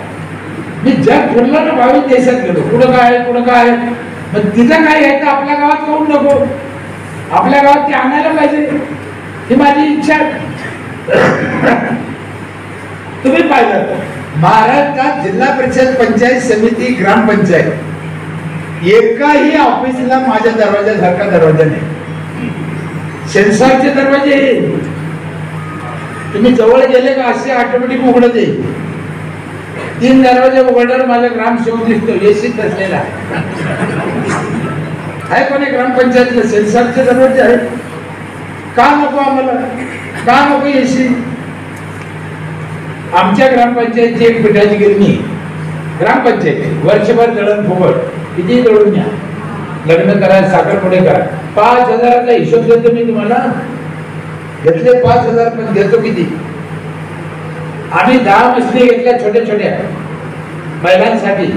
मी जग फिरलो ना, 22 देशात गेलो. कुठं काय आहे, कुठं काय आहे, मग तिथं काय आहे तर आपल्या गावात करून नको, आपल्या गावात ते आणायला पाहिजे, ही माझी इच्छा. तुम्ही पाहिलं महाराष्ट्रात जिल्हा परिषद, पंचायत समिती, ग्रामपंचायत एकाही ऑफिसला माझ्या दरवाजासारखा दरवाजा नाही. सेन्सरचे दरवाजे तुम्ही जवळ गेले का असे ऑटोमॅटिक उघडत येईल. 3 दरवाजे उघडल्यावर माझा ग्रामसेवक दिसतो, एसीत असलेला आहे. कोणी ग्रामपंचायतला सेन्सरचे दरवाजे आहेत? का नको आम्हाला, का नको एसी? आमच्या ग्रामपंचायतची एक पिठाची गिरणी, ग्रामपंचायत वर्षभर दळण फुकट, किती दळून घ्या, लग्न करा, साखरपुडे करा. 5,000चा हिशोब देतो मी तुम्हाला. घेतले 5,000, पण देतो किती? आम्ही 10 मछली घेतल्या छोट्या छोट्या महिलांसाठी.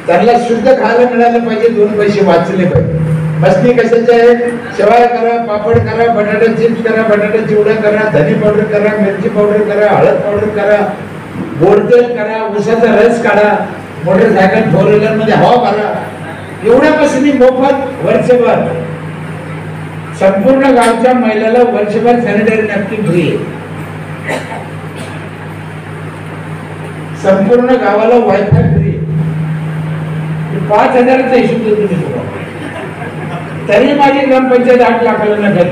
त्यांना शुद्ध खायला मिळालं पाहिजे, 2 पैसे वाचले पाहिजे. मछली कशाचे आहे? शेवाय करा, पापड करा, बटाटा चिप्स करा, बटाटा चिवडा करा, धनी पावडर करा, मिरची पावडर करा, हळद पावडर करा, गोड तेल करा, उसाचा रस काढा, मोटरसायकल 4 व्हीलर मध्ये हवा भरा. एवढ्या मछली मोफत वर्षभर. संपूर्ण गावच्या महिलाला वर्षभर सॅनिटरी नॅपकिन फ्री आहे. संपूर्ण गावाला वायफाय फ्री. 5,000चा हिशोब देतो मी तुम्हाला. तरी माझी ग्रामपंचायत 8 लाखाला नका.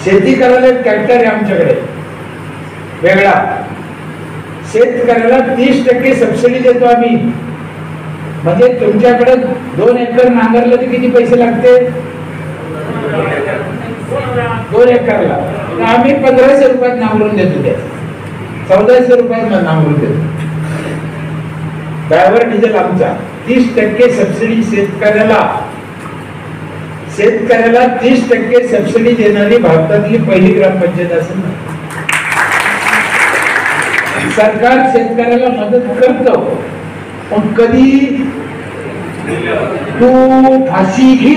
शेती करायला ट्रॅक्टर आहे आमच्याकडे वेगळा. शेतकऱ्याला 30% सबसिडी देतो आम्ही. म्हणजे तुमच्याकडे 2 एकर नांगरलं तर किती पैसे लागते? 2 एकरला आम्ही 1,500 रुपयात नांगरून देतो. त्या 1,400 रुपयात नांगरून देतो. ड्रायव्हर डिझेल आमचा. 30% सबसिडी शेतकऱ्याला. शेतकऱ्याला 30% सबसिडी देणारी भारतातली पहिली ग्रामपंचायत असेल ना. सरकार शेतकऱ्याला मदत करतो, पण कधी तू फाशी घे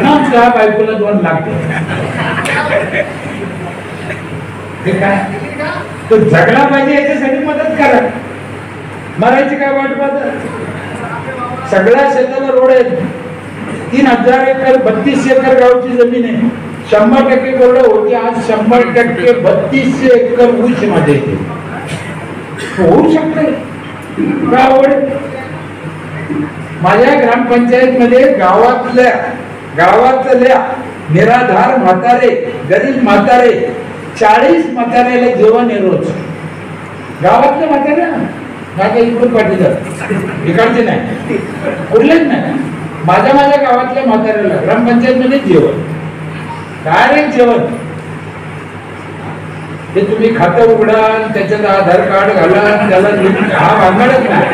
ना, त्या बायकोला 2 लाख दे. काय तो जगला पाहिजे याच्यासाठी मदत करा. मरायची काय वाट पाहत? सगळ्या शेताला रोड आहेत. 3,000 एकर 32 एकर गावची जमीन आहे. 100% कोरडं होती, आज 100% 3200 एकर ऊस मध्ये येते. होऊ शकते का? आवड माझ्या ग्रामपंचायत मध्ये गावातल्या निराधार म्हातारे, गरीब म्हातारे 40 म्हाताऱ्याला जेवण आहे रोज. गावातले म्हातारे माझ्या इकडून पाठीतात, इकडचे नाही, कुठलेच नाही. माझ्या गावातल्या म्हाताऱ्याला ग्रामपंचायत मध्ये जेवण. काय रे जेवण? ते तुम्ही खातं उघडा, त्याच्यात आधार कार्ड घाला, त्याला हा भांगडच नाही.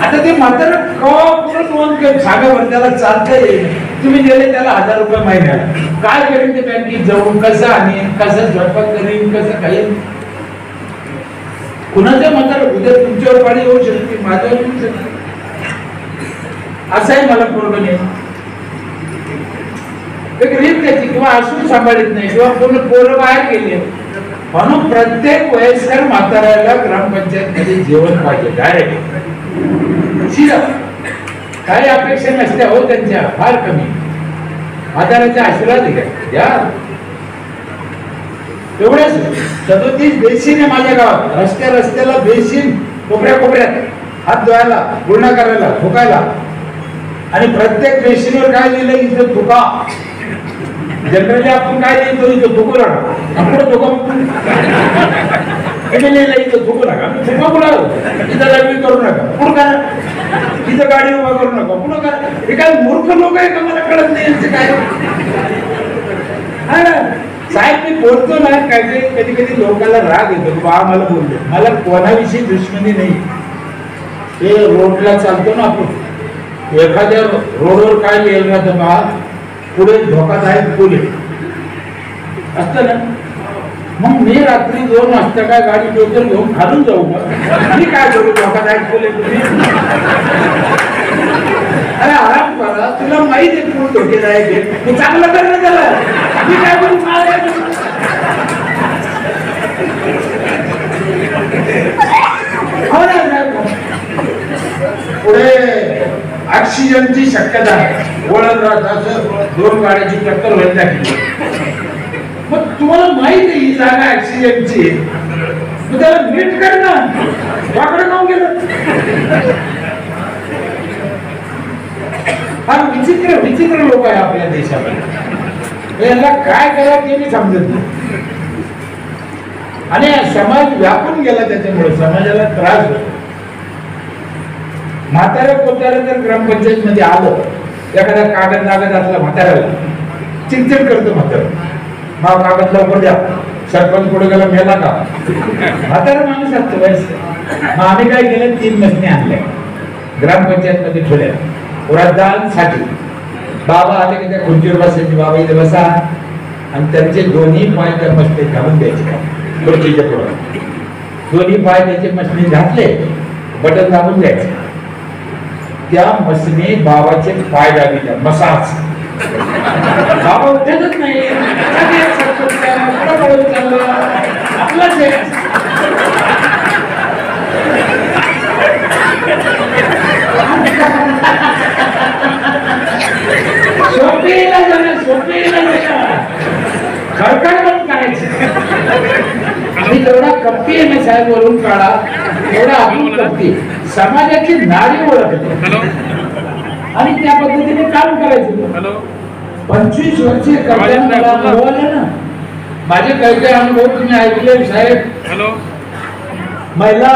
आता ते म्हातारा पूर्ण नोंद सांगा बरं, त्याला चालता येईल. तुम्ही दिले त्याला 1000 रुपये महिन्याला, काय करेन ते बँकेत जाऊन, कसं आणीन, कसं स्वयंपाक करीन, कसं खाईन? कुणाच्या म्हातारा उद्या तुमच्यावर पाणी येऊ शकते, माझ्यावर येऊ शकते. असंही मला पोरगं नाही. एक रीत त्याची किंवा असून सांभाळत नाही किंवा पूर्ण पोरं बाहेर गेले. म्हणून प्रत्येक वयस्कर म्हाताऱ्याला ग्रामपंचायत मध्ये जेवण पाहिजे डायरेक्ट. काही अपेक्षा नसत्या हो त्यांच्या, फार कमी. म्हाताऱ्याचा आशीर्वाद घ्या. एवढंच 37 बेसिन आहे माझ्या गावात. रस्त्याला बेसिन, कोपऱ्यात हात धुवायला, गुळणा करायला, थुकायला. आणि प्रत्येक बेसिनवर काय लिहिलं? इथं थुका. जनरली आपण काय लिहितो? इथं थुकू नका. आपण लिहिलं इथं थुकू नका. थुका कुठं? इथं लग्न करू नका, पुढं करा. इथं गाडी उभा करू नका, पुढं करा. हे काय मूर्ख लोक आहे का? मला कळत नाही यांचं काय. हा साहेब, मी बोलतो ना, काय कधी लोकांना राग येतो, बा मला बोलतो. मला कोणाविषयी दुश्मनी नाही. हे रोडला चालतो ना आपण, एखाद्या रोडवर काय लिहिलं राहतं बा, पुढे धोकादायक पूल असतं ना. मग मी रात्री 2 वाजता काय गाडी टोचर घेऊन खालून जाऊ का? मी काय करू? धोकादायक पूल आहे तुम्ही. अरे आराम करा, तुला माहित आहे पूल धोकेदायक आहे, तू चांगलं कर ना त्याला. मी काय करू? पुढे ऑक्सिजनची शक्यता आहे. वळण राहत असं 2 गाड्याची टक्कर व्हायला लागली. मग तुम्हाला माहित आहे ही जागा ऑक्सिजनची, मग त्याला नीट कर ना. वाकडं नाव गेलं. फार विचित्र लोक आहे आपल्या देशामध्ये. याला काय करावं ते मी समजत नाही. आणि समाज व्यापून गेला त्याच्यामुळे, समाजाला त्रास होतो. म्हातारा कोतारा जर ग्रामपंचायत मध्ये आलं, एखादा कागद असला म्हाताऱ्याला, चिडचिड करतो म्हातारा. हा कागद लवकर द्या, सरपंच पुढे गेला मेला का? म्हातारा माणूस असतो वयस्कर. मग आम्ही काय केलं, 3 मशनी आणल्या ग्रामपंचायत मध्ये ठेवल्या व्रतांसाठी. बाबा आले की त्या खुर्चीवर बसायचे, बाबा इथे बसा, आणि त्यांचे दोन्ही पाय त्या मशनीत घालून द्यायचे. खुर्चीच्या पुढे दोन्ही पाय त्याचे मशनीत घातले, बटन दाबून द्यायचे. त्या मशनी बाबाचे पाय दाबिल्या, मसाज. बाबा उठतच नाही. आपलाच खडखड बंद करायचं. आणि जेवढा कप्पी आहे ना साहेब वरून काढा, तेवढा आपण कप्पी. समाजाची नाडी ओळखते आणि त्या पद्धतीने काम करायचं. 25 वर्षे करताना ना माझे काही अनुभव तुम्ही ऐकले साहेब. महिला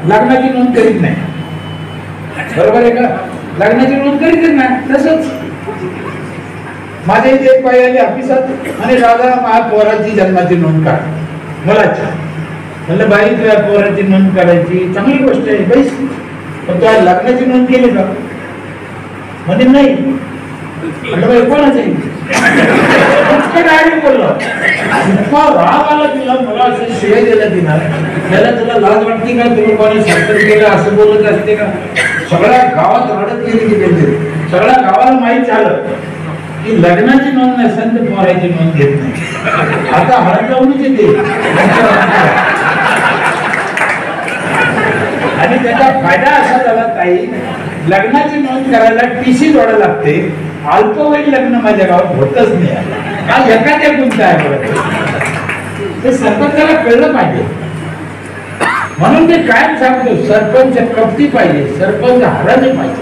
लग्नाची नोंद करीत नाही, बरोबर आहे का? लग्नाची नोंद करीतच नाही. तसंच माझ्या इथे एक बाई आली ऑफिसात आणि दादा माझ्या पोराची जन्माची नोंद काढ, मुलाची. म्हणलं बाई तुझ्या पोराची नोंद करायची चांगली गोष्ट आहे बाई, पण तुझ्या लग्नाची नोंद केली का? म्हणजे नाही. म्हणलं बाई कोणाच आहे? बोललो. इतका राग आला तिला, मला असं शिवाय दिला तिला. त्याला तुला लाज वाटते का? तुम्ही कोणी साखर केलं असं बोलत असते का? सगळ्या गावात रडत गेली की सगळ्या गावाला माहीत झालं की लग्नाची नोंद नसेल तर पोराची नोंद घेत नाही. आता हळद लावूनच येते. आणि त्याचा फायदा असा झाला ताई, लग्नाची नोंद करायला TC जोडायला लागते. अल्पवयीन लग्न माझ्या गावात होतच नाही. आज एखाद्या गुंत आहे बरं, ते सरपंचाला कळलं पाहिजे. म्हणून मी काय सांगतो, सरपंच कपटी पाहिजे, सरपंच हरामी पाहिजे,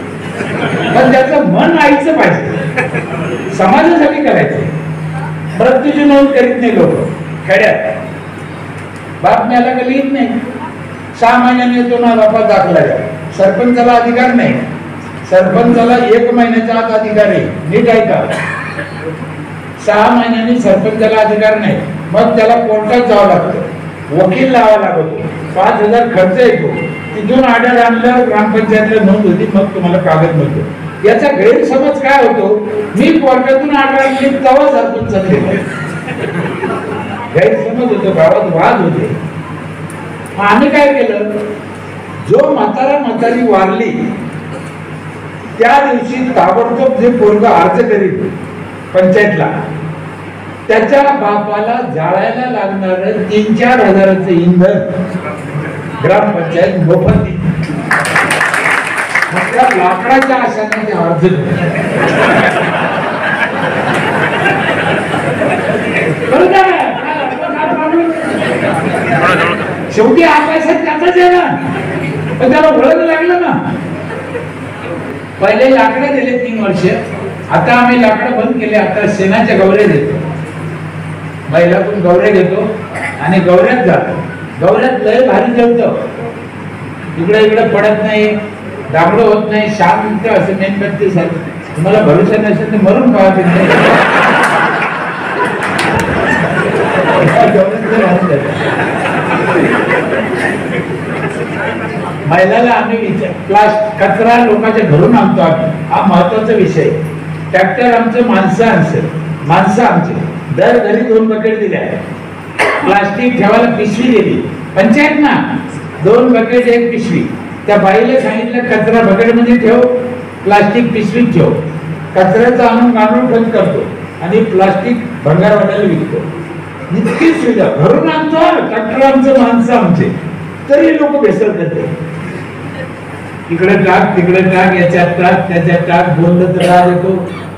पण त्याचं मन आईचं पाहिजे, समाजासाठी करायचं. मृत्यूची नोंद करीत नाही लोक खेड्यात. बाप मेला का लिहित नाही, 6 महिन्याने येतो ना बापा दाखला द्या. सरपंचाला अधिकार नाही, सरपंचाला 1 महिन्याच्या आत अधिकार आहे. नीट ऐका, 6 महिन्यांनी सरपंचाला अधिकार नाही. मग त्याला कोर्टात जावं लागतं, वकील लावावा लागतो, 5,000 खर्च येतो. तिथून ऑर्डर आणलं, ग्रामपंचायतला नोंद होती, मग तुम्हाला कागद मिळतो. याचा गैरसमज काय होतो, मी कोर्टातून ऑर्डर आणली तेव्हा सरपंच गैरसमज होतो, गावात वाद होते. आम्ही काय केलं, जो म्हातारी वारली त्या दिवशी ताबडतोब जे पोरग अर्ज करीत पंचायतला, त्याच्या बापाला जाळायला लागणार 3-4 हजाराचं इंधन ग्रामपंचायत मोफत दिली. त्या लाकडाच्या आशाने ते अर्ज शेवटी हा पैसा त्याचाच आहे ना, पण त्याला ओळख लागलं ना. पहिले लाकडं दिले 3 वर्ष, आता आम्ही लाकडं बंद केले. आता शेणाच्या गवऱ्या देतो, महिलातून गवऱ्या घेतो आणि गवऱ्यात जातो. गवऱ्यात लय भारी जेवतो, इकडे पडत नाही, दाबडं होत नाही, शांत असं मेणबत्ती सारखं. तुम्हाला भरोसा नसेल तर मरून पाहत महिलाला आम्ही कचरा लोकांच्या घरून आणतो आम्ही, हा महत्वाचा विषय. ट्रॅक्टर आमचं, माणसं आमचे दर घरी 2 बकेट दिल्या. प्लास्टिक ठेवायला पिशवी दिली पंचायत ना, 2 बकेट 1 पिशवी. त्या बाईला सांगितलं कचरा बकेट मध्ये ठेव, प्लास्टिक पिशवीत ठेव. कचऱ्याचा आणून बंद करतो आणि प्लास्टिक भंगारवाल्याला विकतो. इतकी सुविधा घरून आणतो, ट्रॅक्टर आमचं, माणसं आमचे, तरी लोक भेसळ करते. इकडे टाक, तिकडे टाक, याच्यात टाक, त्याच्यात टाक, बोललं तर राग येतो,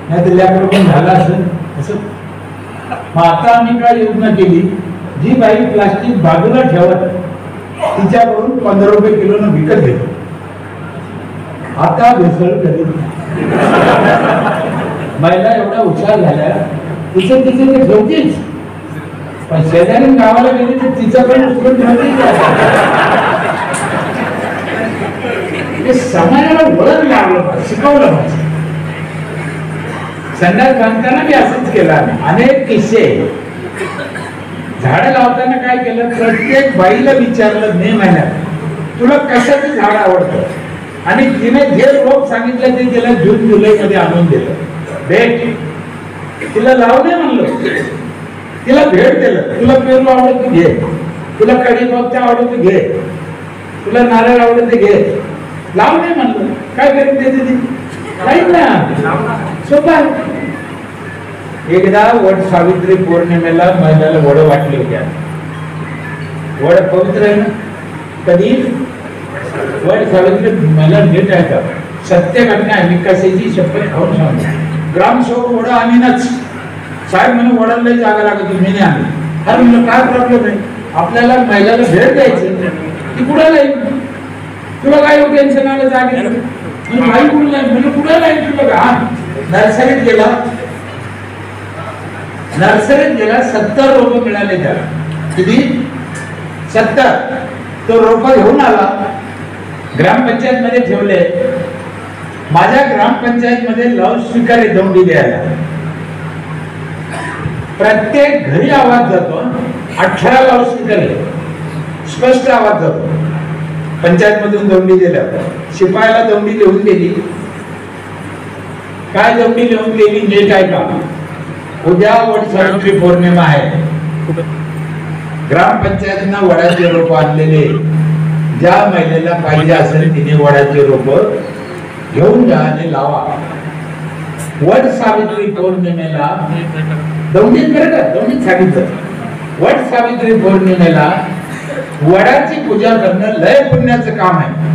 नाही तर लेकरं पण झाला असेल असं. मग आता आम्ही काय योजना केली, जी बाई प्लास्टिक बाजूला ठेवत तिच्याकडून 15 रुपये किलोनं विकत घेतो. आता भेसळ करीत महिला एवढ्या हुशार झाल्या, तिचे ते ठेवतीच, पण शेजारी गावाला गेली तर तिच्याकडे उचलून ठेवते. समाजाला ओळख लागलं, शिकवलं पाहिजे. संडास बांधताना मी असंच केलं आम्ही, अनेक किस्से. झाडं लावताना काय केलं, प्रत्येक बाईला विचारलं मे महिन्यात तुला कशाचं झाड आवडतं, आणि तिने जे रोप सांगितलं ते तिला जून जुलै मध्ये आणून दिलं. भेट तिला लावू नये म्हणलं, तिला भेट दिलं. तुला पेरू आवडत घे, तुला कडीपत्ता आवडत घे, तुला नारळ आवडत घे, लावू नये म्हणलं. काय करीत देते ती, काहीच ना, सोपा. एकदा वट सावित्री पौर्णिमेला महिलाला वड वाटले होत्या. वड पवित्र आहे ना, कधी वड सावित्री मला नीट आहे का, सत्य घटना आहे, मी कशाची शपथ खाऊन सांगतो. ग्रामसेवक वड आणीनच, साहेब म्हणे वडाला जागा लागत, मी नाही आणली. अरे म्हणलं काय प्रॉब्लेम आहे, आपल्याला महिलाला भेट द्यायची, ती कुणाला येईल, तुला काय टेन्शन आलं जागे, भाई कुठला म्हणजे कुणाला येईल तुला का. नर्सरीत गेला, 70 रोप मिळाले त्याला. किती? 70. तो रोप घेऊन आला, ग्रामपंचायत मध्ये ठेवले. माझ्या ग्रामपंचायत मध्ये लाऊडस्पीकर आहे दौंडी द्यायला, प्रत्येक घरी आवाज जातो. 18 लाऊडस्पीकर आहे, स्पष्ट आवाज जातो. पंचायत मधून दौंडी दिल्यावर शिपायाला दौंडी लिहून दिली. काय दौंडी लिहून दिली नीट आहे का, उद्या वट सावित्री पौर्णिमा आहे, ग्रामपंचायतीनं वडाचे रोप आणलेले, ज्या महिलेला पाहिजे असेल तिने वडाचे रोप घेऊन जा आणि लावा. वट सावित्री पौर्णिमेला दौंडीत सांगितलं, वट सावित्री पौर्णिमेला वडाची पूजा करणं लय पुण्याचं काम आहे.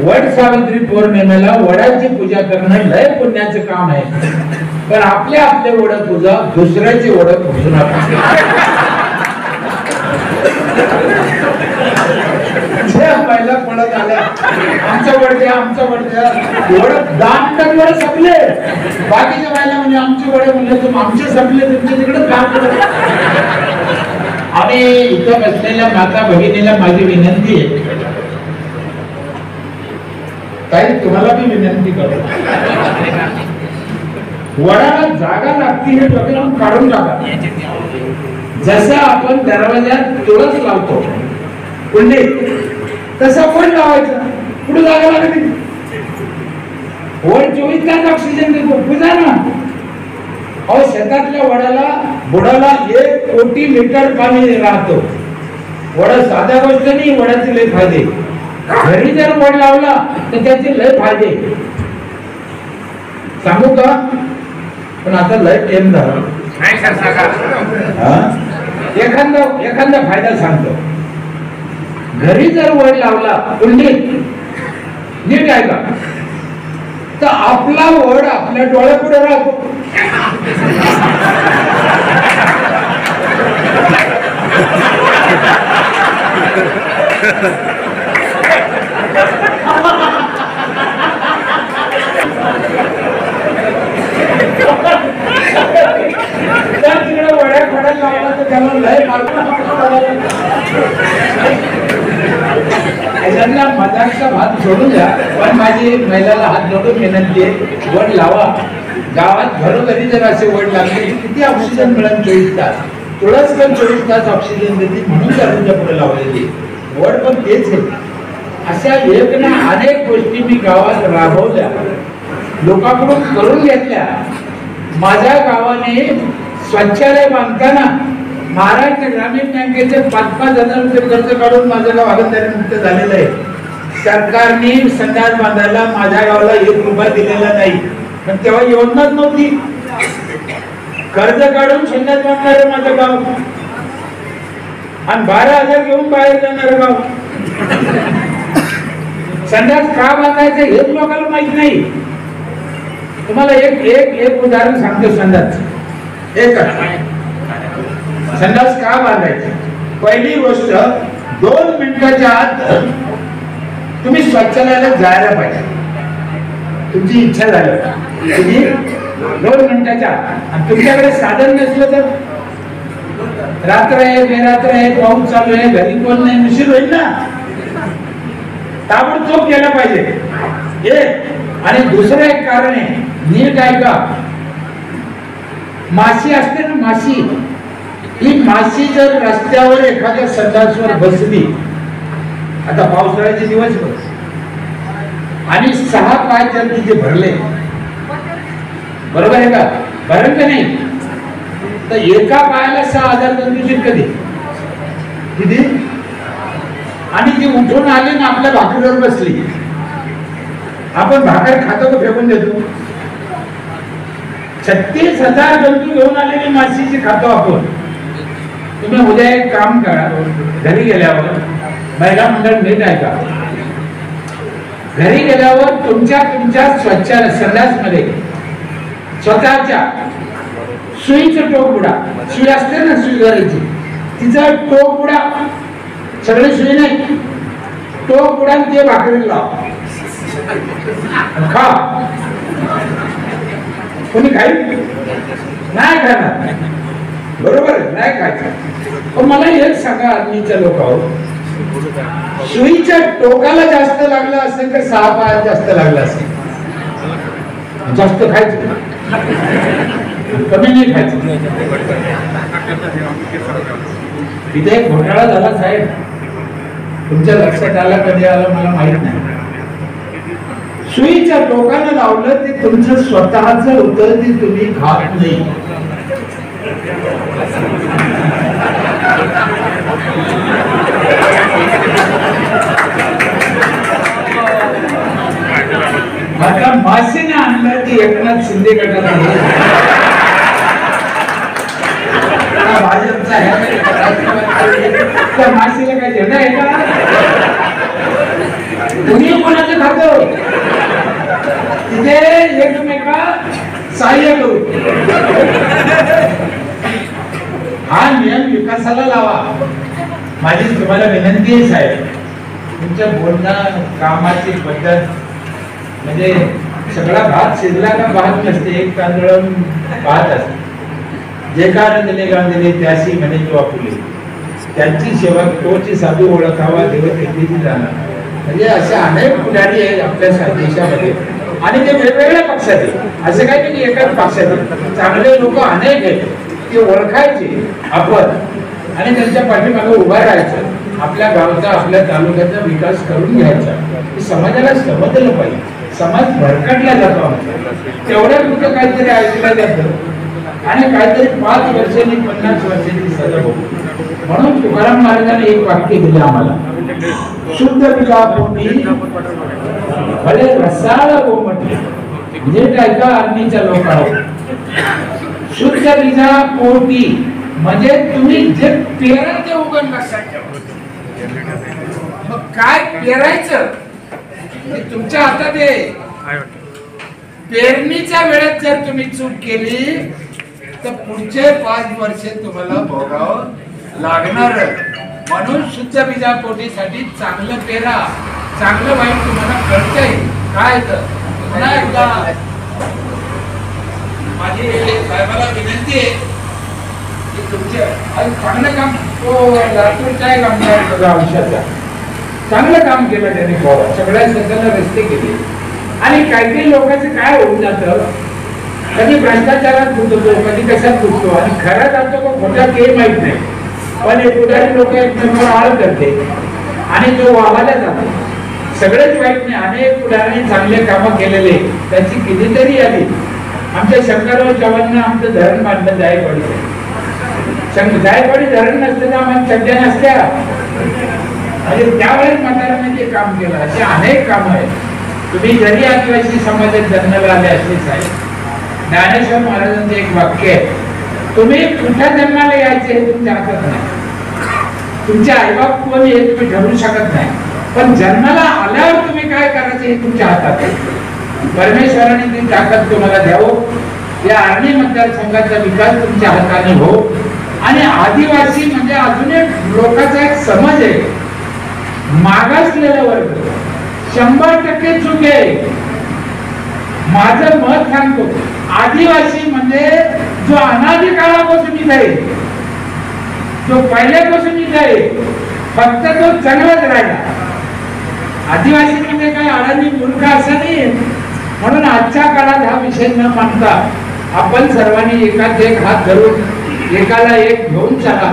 वट सावित्री पौर्णिमेला वडाची पूजा करणं लय पुण्याचं काम आहे. पण आपले वड पूजा दुसऱ्याची वड पूजू नका. पहिला पडत आल्या आमचं वडद्या आमचं वडद्या एवढं दाम टाकवर संपले. बाकीच्या बायला म्हणजे आमचे वडे म्हणले तुम आमचे संपले तुमच्या तिकडे काम करत. आणि इथं बसलेल्या माता भगिनीला माझी विनंती आहे, ताई तुम्हाला मी विनंती करतो, वडाला जागा लागते हे डोक्यातून काढून टाका. जसं आपण दरवाज्यात तुळस लावतो कुंडीत, तसा वड लावायचा. कुठे जागा लागते? वड 24 तास ऑक्सिजन देतो. पूजा ना. अहो शेतातल्या वडाला बुडाला 1 कोटी लिटर पाणी राहतो. वड साध्या गोष्ट नाही, वडाचे लय फायदे. घरी जर वड लावला तर त्याचे लय फायदे सांगू का? पण आता लय टाइम झाला. एखादा फायदा सांगतो. घरी जर वड लावला कुंडीत, नीट आहे का, तर आपला वड आपल्या डोळ्यापुढे राहतो. तिकडे वड्या फड्या लावला तर त्याला लय मजाकचा भात सोडून द्या. पण माझी महिलाला हात जोडून विनंती आहे, वड लावा. गावात घरोघरी जर असे वड लागले किती ऑक्सिजन मिळेल? 24 तास. तुळस पण 24 तास ऑक्सिजन देते, म्हणून त्याच्या पुढे लावलेली. वड पण तेच आहे. अशा एक ना अनेक गोष्टी मी गावात राबवल्या, लोकांकडून करून घेतल्या. माझ्या गावाने शौचालय बांधताना महाराष्ट्र ग्रामीण बँकेचे 5-5 हजार रुपये कर्ज काढून माझं गाव हागणदारी मुक्त झालेलं आहे. सरकारने संडास बांधायला माझ्या गावाला 1 रुपया दिलेला नाही, पण तेव्हा योजनाच नव्हती. कर्ज काढून संडास बांधणार माझं गाव, आणि 12,000 घेऊन बाहेर जाणार गाव. संडास का बांधायचं हेच लोकांना माहित नाही. तुम्हाला एक उदाहरण सांगतो. संडास का बांधायचं? पहिली गोष्ट, 2 मिनिटाच्या आत तुम्ही शौचालयाला जायला पाहिजे. तुमची इच्छा झाली तुम्ही 2 मिनिटाच्या आत, आणि तुमच्याकडे साधन नसलं तर रात्र आहे, बेरात्र आहे, पाऊस चालू आहे, घरी कोण नाही, उशीर होईल ना. ताबडतोब केलं पाहिजे. आणि दुसरं एक कारण आहे, नीट ऐका. माशी असते ना, माशी, ही माशी जर रस्त्यावर एखाद्या संडासवर बसली, आता पावसाळ्याचे दिवस आणि 6 पाय जर तिथे भरले, बरोबर आहे का? भरण का नाही? तर एका पायाला 6,000 दंडुशीत कधी किती? आणि ती उठून आली ना आपल्या भाकरीवर बसली, आपण भाकर खातो का फेकून देतो? 36,000 जंतू घेऊन आलेली माशीची खातो आपण. तुम्ही उद्या एक काम करा, घरी गेल्यावर महिला मंडळ नीट ऐका. घरी गेल्यावर तुमच्या स्वच्छ संडास मध्ये स्वतःच्या सुईचं टोक बुडा. सुई असते ना, सुई घराची, तिचं टोक बुडा. सगळे सुई नाही, टोक बुडा, ते भाकरी लाव, खा. कोणी खाईल? नाही खाणार, बरोबर नाही खायचं. पण मला एक सांगा, आर्मीच्या लोकांवर, सुईच्या टोकाला जास्त लागलं असेल तर 6 पायात जास्त लागलं असेल, जास्त खायचं, कमी नाही खायचं. तिथे एक घोटाळा झाला साहेब, तुमच्या लक्षात आला कधी आला मला माहित नाही. सुईच्या टोकाला लावलं ते तुमचं स्वतःच होतं, ते तुम्ही खात नाही. आता माशीने आणलं की एकनाथ शिंदे गटाला भाजपचा आहे, त्या माशीला काय झेंडा आहे का? कुणी कोणाचं खातो? तिथे एकमेका सहाय्य करू. हा नियम विकासाला लावा. माझी तुम्हाला विनंती आहे साहेब, तुमच्या बोलणं कामाची पद्धत म्हणजे सगळा भात शिजला का भात नसते, एक तांदूळ भात असते. जे कारण दिले गाव दिले त्याशी म्हणे तो आपुले, त्यांची सेवा तोची साधू ओळखावा देव तेथील जाणार. म्हणजे असे अनेक पुढारी आहेत आपल्या देशामध्ये आणि ते वेगवेगळ्या पक्षात आहेत, असं काही नाही एकाच पक्षात आहेत. चांगले लोक अनेक आहेत, ते ओळखायचे आपण आणि त्यांच्या पाठीमागे उभा राहायचं. आपल्या गावचा आपल्या तालुक्याचा विकास करून घ्यायचा. समाजाला समजलं पाहिजे. समाज भरकटला जातो तेवढ्या कुठं काहीतरी ऐकलं जातं आणि काहीतरी 5 वर्षांनी 50 वर्षांनी सजा होतो. म्हणून तुकाराम महाराजांनी एक वाक्य दिलं आम्हाला, शुद्ध पिका पोटी भले रसाळ गोमटे. म्हणजे काय का आर्मीच्या लोकांना शुद्ध बीजा पोटी म्हणजे तुम्ही जे पेराल ते उगण लक्षात ठेवा. मग काय पेरायचं ते तुमच्या हातात आहे. पेरणीच्या वेळेत जर तुम्ही चूक केली तर पुढचे 5 वर्षे तुम्हाला भोगावं लागणार. म्हणून शुद्ध बीजापोटीसाठी चांगलं पेरा, चांगलं वाईट तुम्हाला कळतंय काय. तर पुन्हा एकदा माझी साहेबाला विनंती आहे की तुमचे चांगलं काम, तो लातूरचा एक आमदार आयुष्याचा चांगलं काम केलं त्यांनी. सगळ्या संस्थांना रस्ते केले आणि काही लोकांचं काय होऊन जातं, कधी भ्रष्टाचारात गुंततो, कधी कशात गुंततो आणि खरं जातो का खोटा ते माहित नाही. पण हे पुढारी लोक एकमेकांवर आळ करते आणि तो वाहवाला जातो. सगळेच वाईट नाही, अनेक पुढाऱ्यांनी चांगले कामं केलेले त्याची कितीतरी आली. आमच्या शंकरराव चव्हाणांना आमचं धरण बांधलं जायकवाडीचं. जायकवाडी धरण नसतं तर आम्हाला चड्ड्या नसत्या. म्हणजे त्यावेळेस म्हाताऱ्यांनी ते काम केलं. असे अनेक काम आहेत. तुम्ही जरी आदिवासी समाजात जन्माला आले असलेच आहे, ज्ञानेश्वर महाराजांचं एक वाक्य आहे, तुम्ही कुठल्या जन्माला यायचे हे तुमच्या हातात नाही. तुमचे आईबाप कोण हे तुम्ही ठरवू शकत नाही, पण जन्माला आल्यावर तुम्ही काय करायचे हे तुमच्या हातात आहे. परमेश्वराने ती ताकद तुम्हाला द्यावं. या आर्णी मतदारसंघाचा विकास तुमच्या हाताने हो. आणि आदिवासी म्हणजे अजून एक लोकांचा एक समज आहे, मागासलेला वर्ग 100% चूक आहे. माझं मत सांगतो, आदिवासी म्हणजे जो अनादी काळापासून इथे आहे, जो पहिल्यापासून इथे आहे, फक्त तो चांगलाच राहिला. आदिवासी म्हणजे काय अडाणी मूर्ख असं नाही. म्हणून आजच्या काळात हा विषय न मानता आपण सर्वांनी एकाच एक हात धरून एकाला एक घेऊन चला.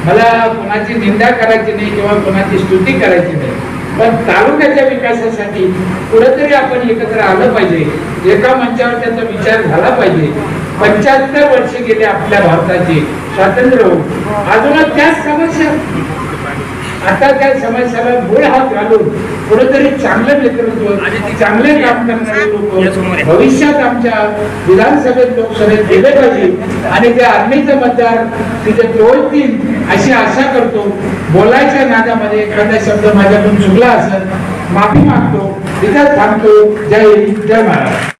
मला कोणाची निंदा करायची नाही किंवा कोणाची स्तुती करायची नाही, पण तालुक्याच्या विकासासाठी कुठेतरी आपण एकत्र आलं पाहिजे. एका मंचावर त्याचा विचार झाला पाहिजे. 75 वर्ष गेले आपल्या भारताचे स्वातंत्र्य होऊन, अजून त्याच समस्या. आता त्या समस्याला मूळ हात घालून कुठेतरी चांगलं नेतृत्व, चांगले काम करणारे लोक भविष्यात आमच्या विधानसभेत लोकसभेत गेले पाहिजे आणि त्या आर्मीचे मतदार तिथे टोळतील अशी आशा करतो. बोलायच्या नादामध्ये एखादा शब्द माझ्याकडून चुकला असेल माफी मागतो. तिथेच थांबतो. जय हिंद, जय महाराष्ट्र.